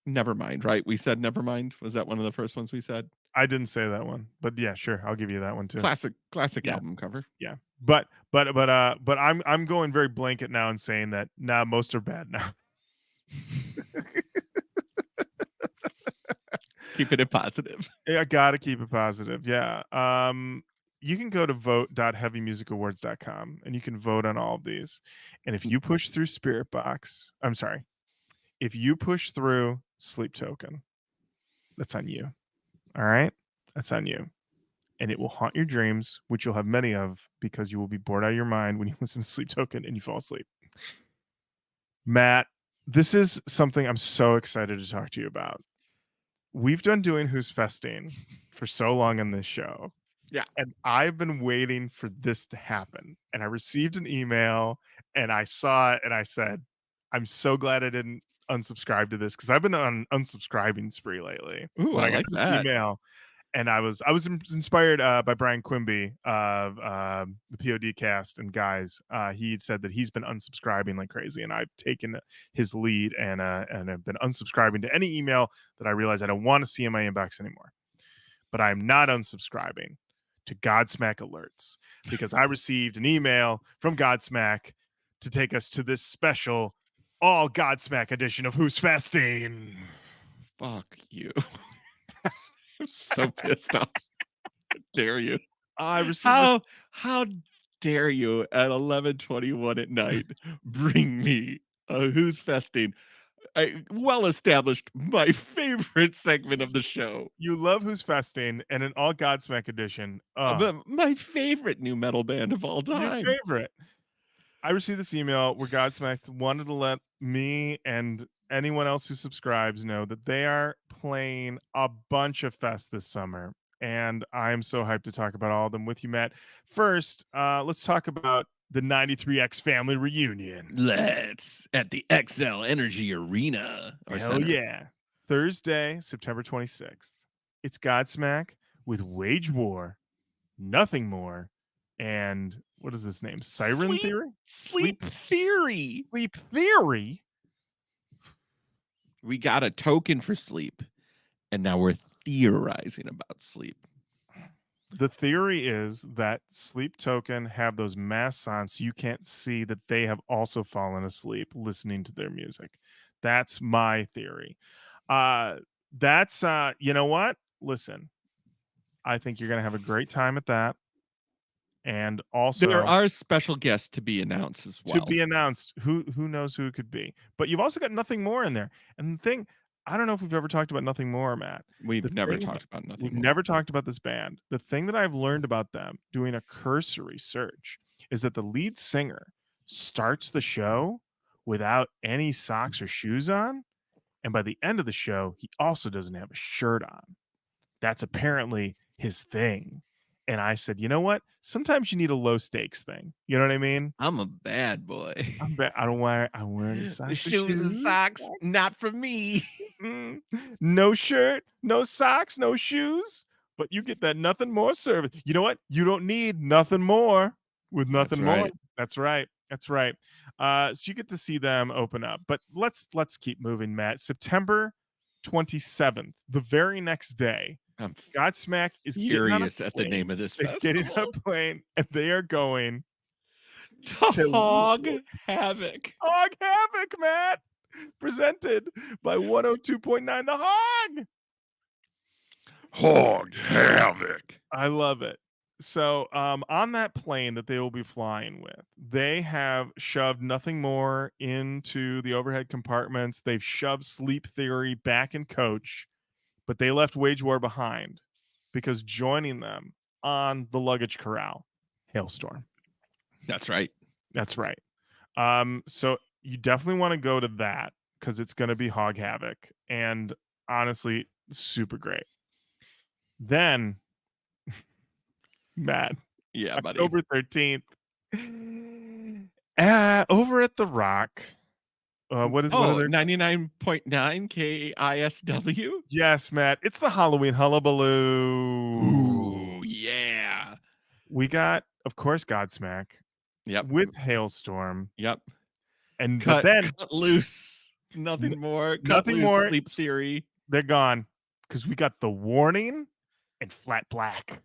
Nevermind, right? We said Nevermind. Was that one of the first ones we said? I didn't say that one, but yeah, sure, I'll give you that one too. Classic Yeah. album cover. Yeah, but I'm going very blanket now and saying that most are bad now. Keeping it positive. Yeah, I gotta keep it positive. Yeah. You can go to vote.heavymusicawards.com and you can vote on all of these. And if you push through if you push through Sleep Token, that's on you. All right? That's on you. And it will haunt your dreams, which you'll have many of because you will be bored out of your mind when you listen to Sleep Token and you fall asleep. Matt, this is something I'm so excited to talk to you about. We've done doing Who's Festing for so long on this show. Yeah. And I've been waiting for this to happen. And I received an email and I saw it and I said, I'm so glad I didn't unsubscribe to this because I've been on unsubscribing spree lately. Ooh, When I got like this that. email, and I was inspired by Brian Quimby of the POD cast and guys. He said that he's been unsubscribing like crazy, and I've taken his lead and have been unsubscribing to any email that I realize I don't want to see in my inbox anymore. But I'm not unsubscribing to Godsmack alerts because I received an email from Godsmack to take us to this special all Godsmack edition of Who's Festing. Fuck you. I'm so pissed off. How dare you? I received how dare you at 11:21 at night bring me a Who's Festing? Well established, my favorite segment of the show. You love Who's Festing and an all Godsmack edition. But my favorite new metal band of all Your time. favorite. I received this email where Godsmack wanted to let me and anyone else who subscribes know that they are playing a bunch of fests this summer. And I'm so hyped to talk about all of them with you, Matt. First, let's talk about the 93X family reunion. Let's at the XL Energy Arena. Hell yeah. Thursday, September 26th. It's Godsmack with Wage War, Nothing More, and what is this name? Siren Theory? Sleep Theory. Sleep Theory? We got a token for sleep, and now we're theorizing about sleep. The theory is that Sleep Token have those masks on so you can't see that they have also fallen asleep listening to their music. That's my theory. That's you know what? Listen, I think you're gonna have a great time at that. And also There are special guests to be announced as well. To be announced. Who knows who it could be? But you've also got Nothing More in there. And the thing, I don't know if we've ever talked about Nothing More, Matt. We've never talked about Nothing We've More. never talked about this band. The thing that I've learned about them doing a cursory search is that the lead singer starts the show without any socks or shoes on. And by the end of the show, he also doesn't have a shirt on. That's apparently his thing. And I said, you know what? Sometimes you need a low stakes thing. You know what I mean? I'm a bad boy. I don't wear. I'm wearing socks. Shoes and socks, not for me. No shirt, no socks, no shoes. But you get that Nothing More service. You know what? You don't need nothing more with Nothing More. That's right. That's right. So you get to see them open up. But let's keep moving, Matt. September 27th, the very next day, I'm Godsmack is furious at the name of this They're getting on festival. a plane, and they are going To Hog Havoc. Hog Havoc, Matt. Presented by 102.9 The Hog. Hog Havoc. I love it. So on that plane that they will be flying with, they have shoved nothing more into the overhead compartments. They've shoved Sleep Theory back in coach, but they left Wage War behind because joining them on the luggage corral, Hailstorm. That's right. That's right. So you definitely want to go to that because it's going to be Hog Havoc, and honestly, super great. Then, Matt, Yeah, buddy. October 13th, over at The Rock. What is 99.9 KISW? Yes, Matt. It's the Halloween Hullabaloo. Ooh, yeah. We got, of course, Godsmack. Yep. With Hailstorm. Yep. And cut loose. Nothing more. Nothing more. Sleep Theory. They're gone. Because we got The Warning and Flat Black.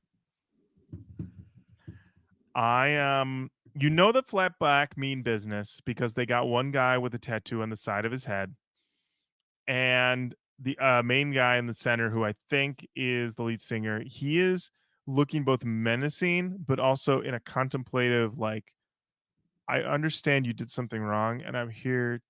You know that Flat Black mean business because they got one guy with a tattoo on the side of his head, and the main guy in the center, who I think is the lead singer, he is looking both menacing but also in a contemplative, like, I understand you did something wrong, and I'm here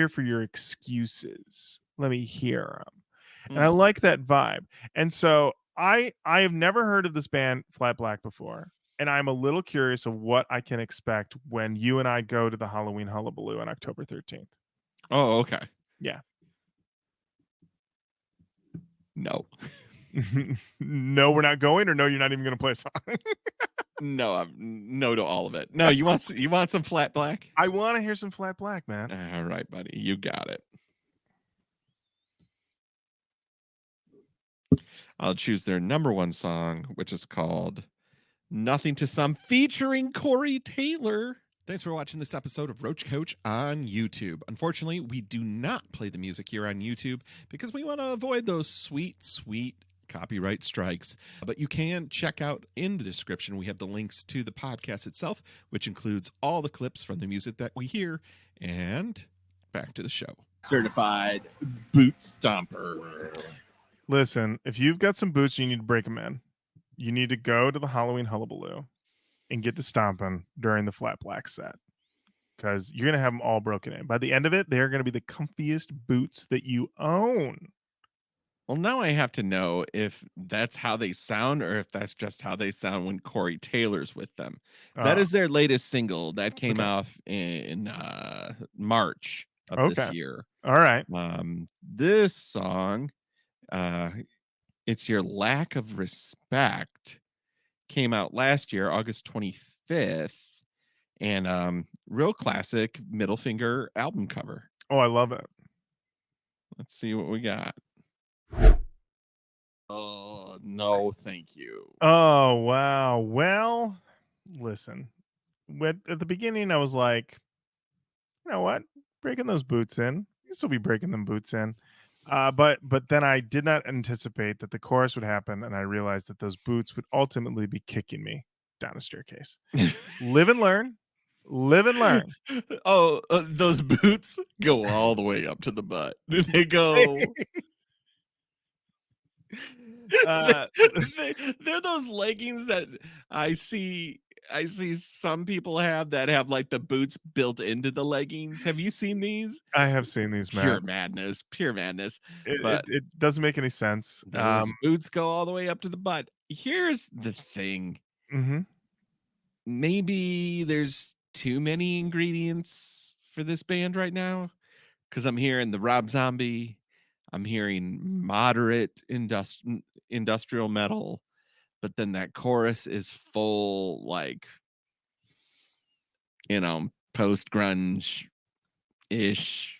for your excuses. Let me hear them. And I like that vibe. And so I have never heard of this band Flat Black before, and I'm a little curious of what I can expect when you and I go to the Halloween Hullabaloo on October 13th. Oh, okay. Yeah. No. No, we're not going, or no, you're not even going to play a song. No, I'm no to all of it. No, you want some Flat Black? I want to hear some Flat Black, man. All right, buddy. You got it. I'll choose their number one song, which is called Nothing to Some, featuring Corey Taylor. Thanks for watching this episode of Roach Koach on YouTube. Unfortunately, we do not play the music here on YouTube because we want to avoid those sweet, sweet copyright strikes. But you can check out in the description. We have the links to the podcast itself, which includes all the clips from the music that we hear. And back to the show. Certified boot stomper. Listen, if you've got some boots, you need to break them in. You need to go to the Halloween Hullabaloo and get to stomping during the Flat Black set, because you're going to have them all broken in. By the end of it, they're going to be the comfiest boots that you own. Well, now I have to know if that's how they sound or if that's just how they sound when Corey Taylor's with them. That is their latest single that came out in March of this year. All right. This song, It's Your Lack of Respect, came out last year, August 25th, and real classic Middle Finger album cover. Oh, I love it. Let's see what we got. Oh, no, thank you. Oh, wow. Well, listen, at the beginning, I was like, you know what? Breaking those boots in. You still be breaking them boots in. But then I did not anticipate that the chorus would happen, and I realized that those boots would ultimately be kicking me down a staircase. Live and learn. Live and learn. Oh, those boots go all the way up to the butt. They go. They're those leggings that I see some people have that have like the boots built into the leggings. Have you seen these? I have seen these, man. Pure madness. It doesn't make any sense. Those boots go all the way up to the butt. Here's the thing. Mm-hmm. Maybe there's too many ingredients for this band right now, because I'm hearing the Rob Zombie, I'm hearing moderate industrial metal, but then that chorus is full, like, post grunge ish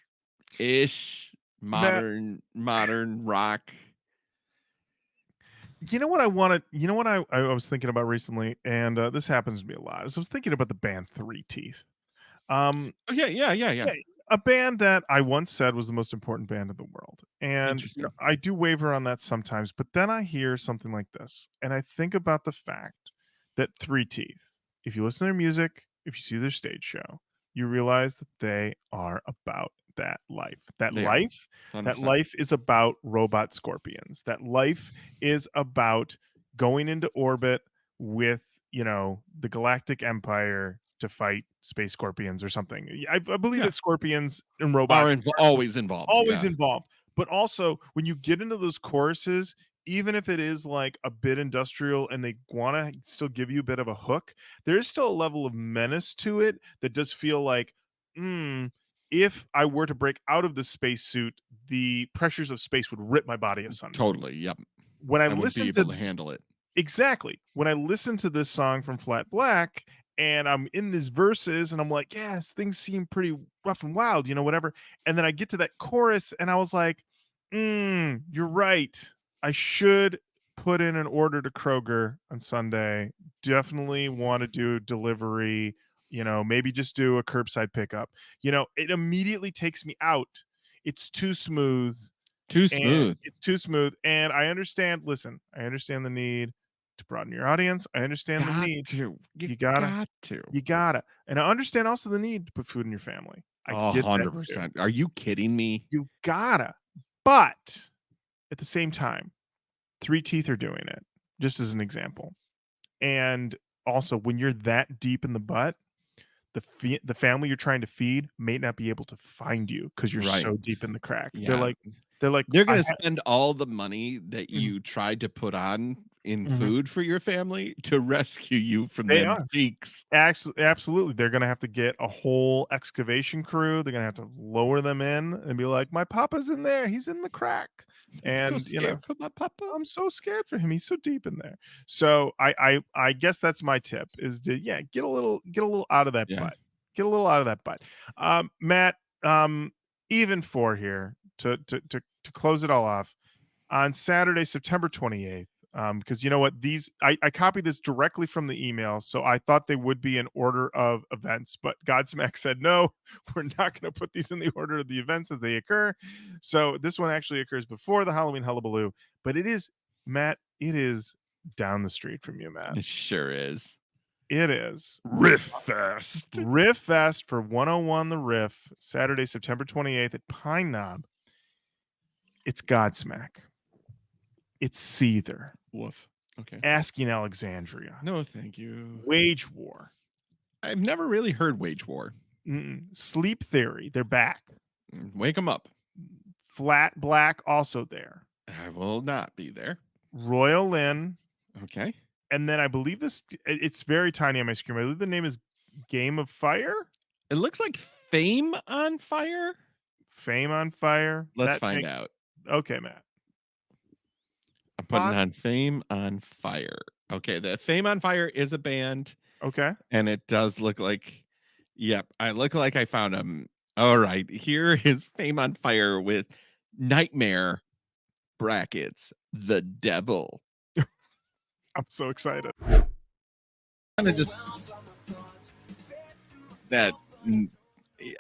modern rock. You know what I wanted? You know what I was thinking about recently, and this happens to me a lot. So I was thinking about the band 3 Teeth. Yeah. a band that I once said was the most important band in the world. And Interesting. I do waver on that sometimes, but then I hear something like this and I think about the fact that Three Teeth, if you listen to their music, if you see their stage show, you realize that they are about that life. That They are. life, that 100%. life is about robot scorpions. That life is about going into orbit with, the Galactic Empire to fight space scorpions or something. I believe Yeah. that scorpions and robots Are always involved. always Yeah. involved. But also, when you get into those choruses, even if it is like a bit industrial and they want to still give you a bit of a hook, there is still a level of menace to it that does feel like, if I were to break out of the spacesuit, the pressures of space would rip my body asunder. Totally. Yep. When I wouldn't be listen able to to handle it. Exactly. When I listen to this song from Flat Black and I'm in these verses and I'm like, yes, things seem pretty rough and wild, whatever. And then I get to that chorus and I was like, you're right. I should put in an order to Kroger on Sunday. Definitely want to do delivery, maybe just do a curbside pickup. It immediately takes me out. It's too smooth. Too smooth. It's too smooth. And I understand the need to broaden your audience. I understand the need. You gotta- got to. You gotta. And I understand also the need to put food in your family. I get that too. 100%. Are you kidding me? You gotta. But at the same time, Three Teeth are doing it, just as an example. And also, when you're that deep in the butt, the family you're trying to feed may not be able to find you because you're Right. so deep in the crack. Yeah. They're like, They're going to spend all the money that Mhm. you tried to put on in Mhm. food for your family to rescue you from They them are. cheeks. Absolutely. They're going to have to get a whole excavation crew. They're going to have to lower them in and be like, my papa's in there. He's in the crack. And, I'm so scared for my papa. I'm so scared for him. He's so deep in there. So I guess that's my tip is to, get a little out of that Yeah. butt. Get a little out of that butt. Matt, even for here to close it all off on Saturday, September 28th. Because you know what, I copied this directly from the email, so I thought they would be in order of events, but Godsmack said no, we're not going to put these in the order of the events as they occur. So this one actually occurs before the Halloween Hullabaloo, but it is, Matt, it is down the street from you, Matt. It sure is. It is RiffFest. RiffFest for 101 The Riff, Saturday, September 28th at Pine Knob. It's Godsmack. It's Seether. Woof. Okay. Asking Alexandria. No, thank you. Wage War. I've never really heard Wage War. Sleep Theory. They're back. Wake them up. Flat Black also there. I will not be there. Royal Lynn. Okay. And then I believe it's very tiny on my screen. I believe the name is Game of Fire. It looks like Fame on Fire. Fame on Fire. Let's find out. Okay, Matt. I'm putting on Fame on Fire. Okay, the Fame on Fire is a band. Okay. And it does look like, yep, I look like I found them. All right, here is Fame on Fire with Nightmare brackets, the devil. I'm so excited. Kind of just that,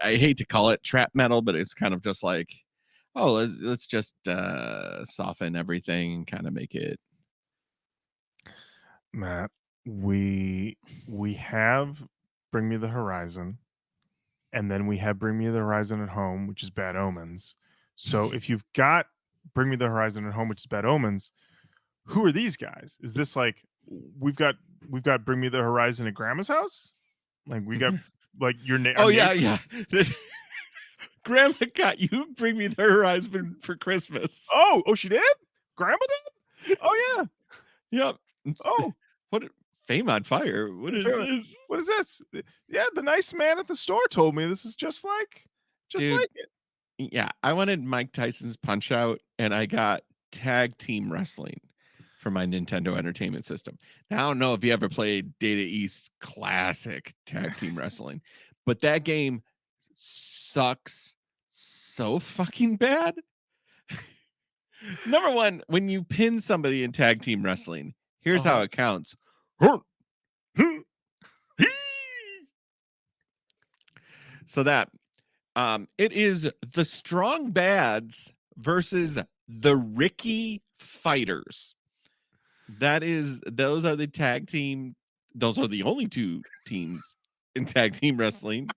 I hate to call it trap metal, but it's kind of just like, oh, let's just soften everything and kind of make it. Matt, we have Bring Me the Horizon, and then we have Bring Me the Horizon at Home, which is Bad Omens. So if you've got Bring Me the Horizon at Home, which is Bad Omens, who are these guys? Is this like we've got Bring Me the Horizon at Grandma's house? Like we got like your name. Oh yeah. Grandma got you Bring Me the Horizon for Christmas. Oh, she did? Grandma did? Oh yeah. Yep. Oh. What Fame on Fire? What is this? What is this? Yeah, the nice man at the store told me this is just like it. Yeah, I wanted Mike Tyson's Punch Out, and I got Tag Team Wrestling for my Nintendo Entertainment System. Now, I don't know if you ever played Data East Classic Tag Team Wrestling, but that game sucks so fucking bad. Number one, when you pin somebody in Tag Team Wrestling, here's how it counts. So that It is the Strong Bads versus the Ricky Fighters. Those are the tag team. Those are the only two teams in tag team wrestling.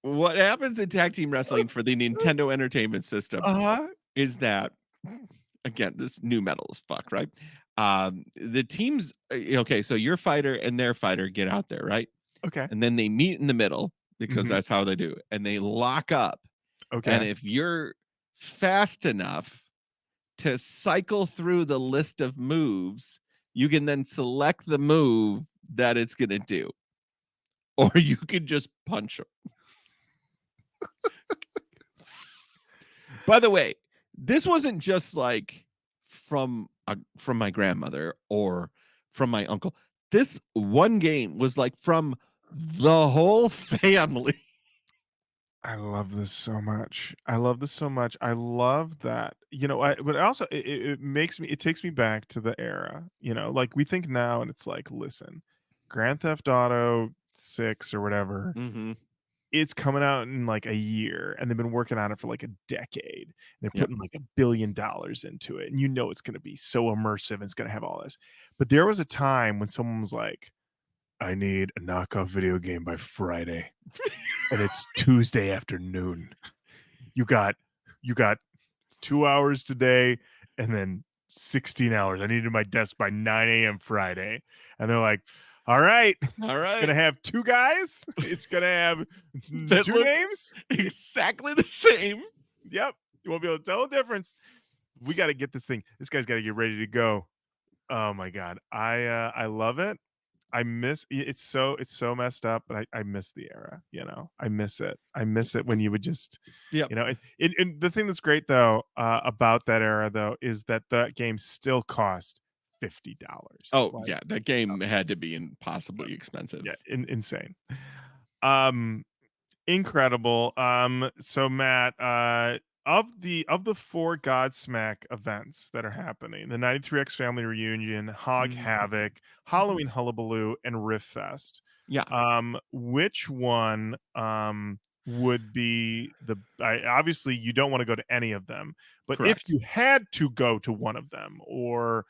What happens in tag team wrestling for the Nintendo Entertainment System is that, again, this new metal is fuck, right? The teams, okay, so your fighter and their fighter get out there, right? Okay. And then they meet in the middle because Mhm. that's how they do it. And they lock up. Okay. And if you're fast enough to cycle through the list of moves, you can then select the move that it's going to do. Or you could just punch them. By the way, this wasn't just like from my grandmother or from my uncle. This one game was like from the whole family. I love this so much. I love this so much. I love that. But also it takes me back to the era. Like we think now and it's like, listen, Grand Theft Auto 6 or whatever, Mm-hmm. it's coming out in like a year and they've been working on it for like a decade. They're Yep. putting like $1 billion into it. And it's going to be so immersive and it's going to have all this. But there was a time when someone was like, I need a knockoff video game by Friday. And it's Tuesday afternoon. You got 2 hours today and then 16 hours. I need it in my desk by 9 a.m. Friday. And they're like, all right. All right. It's gonna have two guys. It's gonna have That two look names. exactly the same. Yep. You won't be able to tell the difference. We got to get this thing. This guy's got to get ready to go. Oh my God. I love it. I miss it's so messed up, but I miss the era, I miss it. I miss it when you would just, Yep. And the thing that's great though, about that era though, is that the game still cost $50. Oh, Like, yeah, that game had to be impossibly expensive. yeah, insane. Incredible. So Matt, of the 4 Godsmack events that are happening, the 93X Family Reunion, Hog Havoc, Halloween Hullabaloo, and RiffFest. Yeah. Which one would be obviously you don't want to go to any of them, but Correct. if you had to go to one of them, or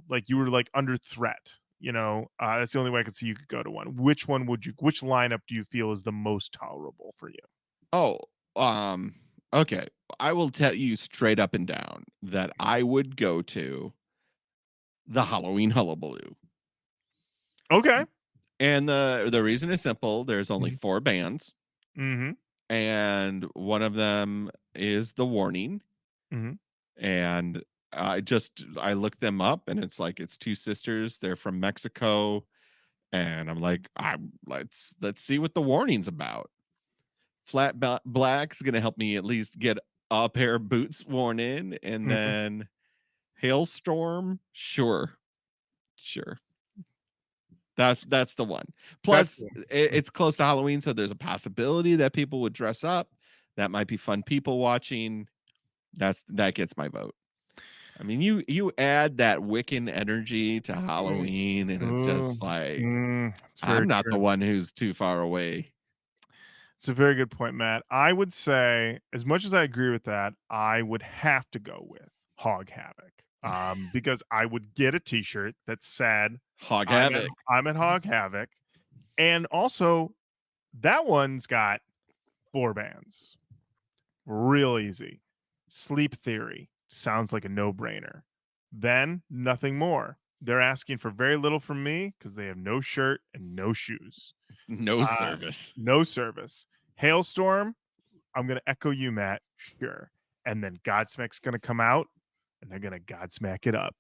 like you were like under threat, that's the only way I could see you could go to one. Which lineup do you feel is the most tolerable for you? Oh, okay. I will tell you straight up and down that I would go to the Halloween Hullabaloo. Okay. And the reason is simple. There's only 4 bands. Mm-hmm. And one of them is The Warning. Mm-hmm. And I looked them up and it's like, it's 2 sisters. They're from Mexico. And I'm like, let's see what The Warning's about. Flat Black's going to help me at least get a pair of boots worn in. And then Hailstorm. Sure. That's the one. Plus, it's close to Halloween, so there's a possibility that people would dress up. That might be fun people watching. That gets my vote. I mean, you add that Wiccan energy to Halloween, and it's just like, I'm not the one who's too far away. It's a very good point, Matt. I would say, as much as I agree with that, I would have to go with Hog Havoc. Because I would get a T-shirt that said Hog Havoc. I'm at Hog Havoc, and also that one's got 4 bands. Real easy. Sleep Theory sounds like a no-brainer. Then Nothing More. They're asking for very little from me because they have no shirt and no shoes. No service. No service. Hailstorm, I'm going to echo you, Matt. Sure. And then Godsmack's going to come out and they're going to Godsmack it up.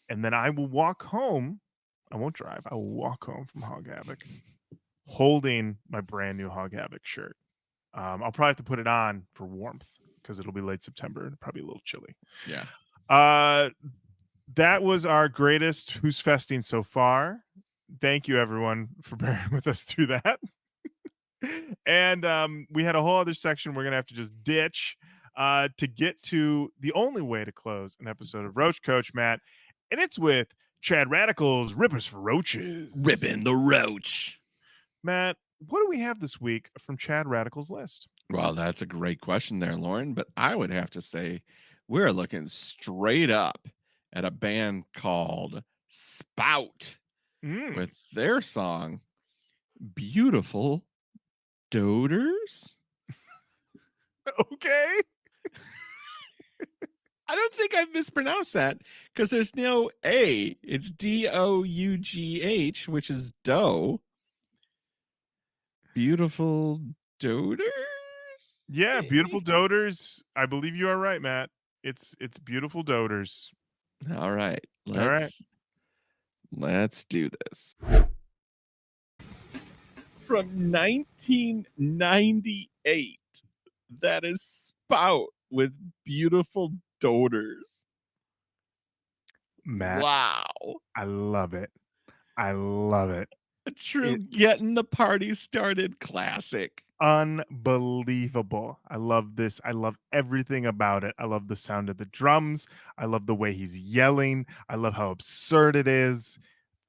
And then I will walk home. I won't drive. I will walk home from Hog Havoc holding my brand new Hog Havoc shirt. I'll probably have to put it on for warmth because it'll be late September and probably a little chilly. Yeah. That was our greatest Who's Festing so far. Thank you, everyone, for bearing with us through that. And we had a whole other section we're going to have to just ditch to get to the only way to close an episode of Roach Koach, Matt. And it's with Chad Radicals, Rippers for Roaches. Ripping the roach. Matt, what do we have this week from Chad Radical's list? Well, that's a great question there, Lorin. But I would have to say we're looking straight up at a band called Spout with their song Beautiful Doters. Okay. I don't think I mispronounced that because there's no A. It's DOUGH, which is doe. Beautiful Doters? Yeah, Beautiful Doters. I believe you are right, Matt. It's Beautiful Doters. All right. All right. Let's do this. From 1998. That is Spout with Beautiful Doters. Matt. Wow. I love it. I love it. A true It's getting the party started classic. Unbelievable. I love this. I love everything about it. I love the sound of the drums. I love the way he's yelling. I love how absurd it is.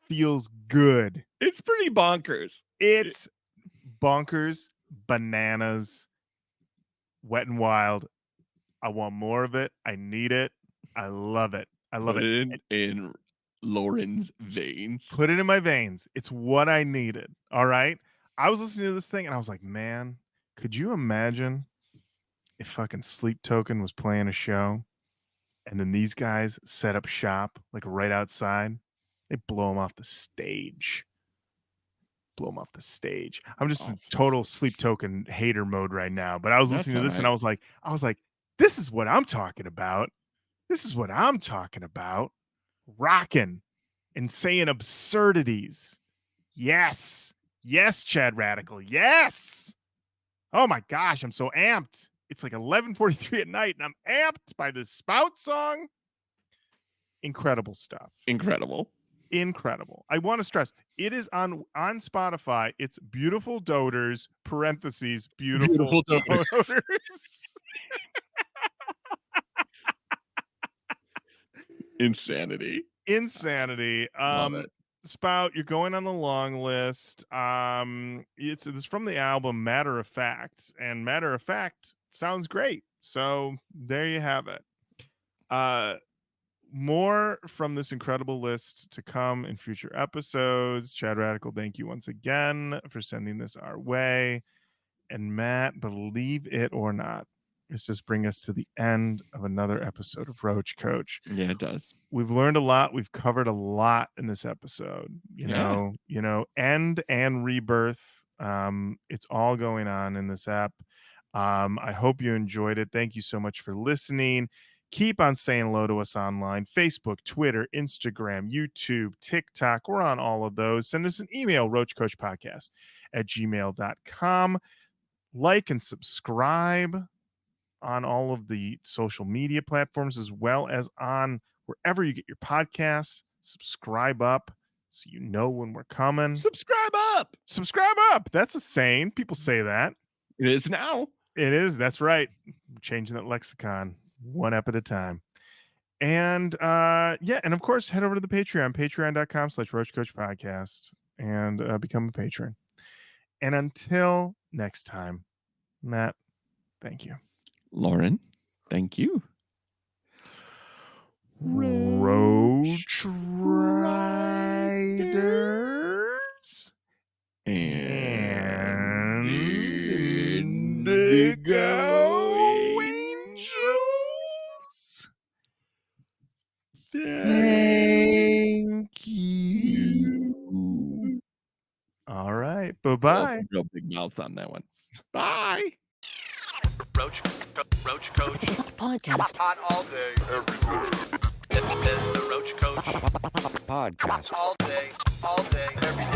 Feels good. It's pretty bonkers. It's bonkers, bananas, wet and wild. I want more of it. I need it. I love it. I love Put it. it in Lorin's veins. Put it in my veins. It's what I needed. All right. I was listening to this thing and I was like, man, could you imagine if fucking Sleep Token was playing a show and then these guys set up shop like right outside? They blow them off the stage. I'm just in total Sleep Token hater mode right now. But I was listening to this and I was like, this is what I'm talking about. Rocking and saying absurdities. Yes, Chad Radical. Yes. Oh my gosh, I'm so amped. It's like 11:43 at night and I'm amped by this Spout song. Incredible stuff. Incredible. I want to stress it is on Spotify. It's Beautiful Doters parentheses Beautiful Doters. Insanity. Love it. Spout, you're going on the long list. It's from the album Matter of Fact, and Matter of Fact sounds great. So there you have it. More from this incredible list to come in future episodes. Chad Radical, thank you once again for sending this our way. And Matt, believe it or not, this just brings us to the end of another episode of Roach Koach. Yeah, it does. We've learned a lot. We've covered a lot in this episode. You know, end and rebirth. It's all going on in this app. I hope you enjoyed it. Thank you so much for listening. Keep on saying hello to us online. Facebook, Twitter, Instagram, YouTube, TikTok. We're on all of those. Send us an email, roachkoachpodcast@gmail.com. Like and subscribe on all of the social media platforms, as well as on wherever you get your podcasts. Subscribe up so you know when we're coming. Subscribe up. That's a saying. People say that. It is now. It is. That's right. I'm changing that lexicon one app at a time. And and of course, head over to the patreon.com/RoachKoachPodcast and become a patron. And until next time, Matt, thank you. Lorin, thank you. Roach Riders and Indigo Angels. Thank you. All right. Bye-bye. Real big mouth on that one. Bye. Roach Koach Podcast. Hot all day, every day. It's the Roach Koach Podcast. all day, every day.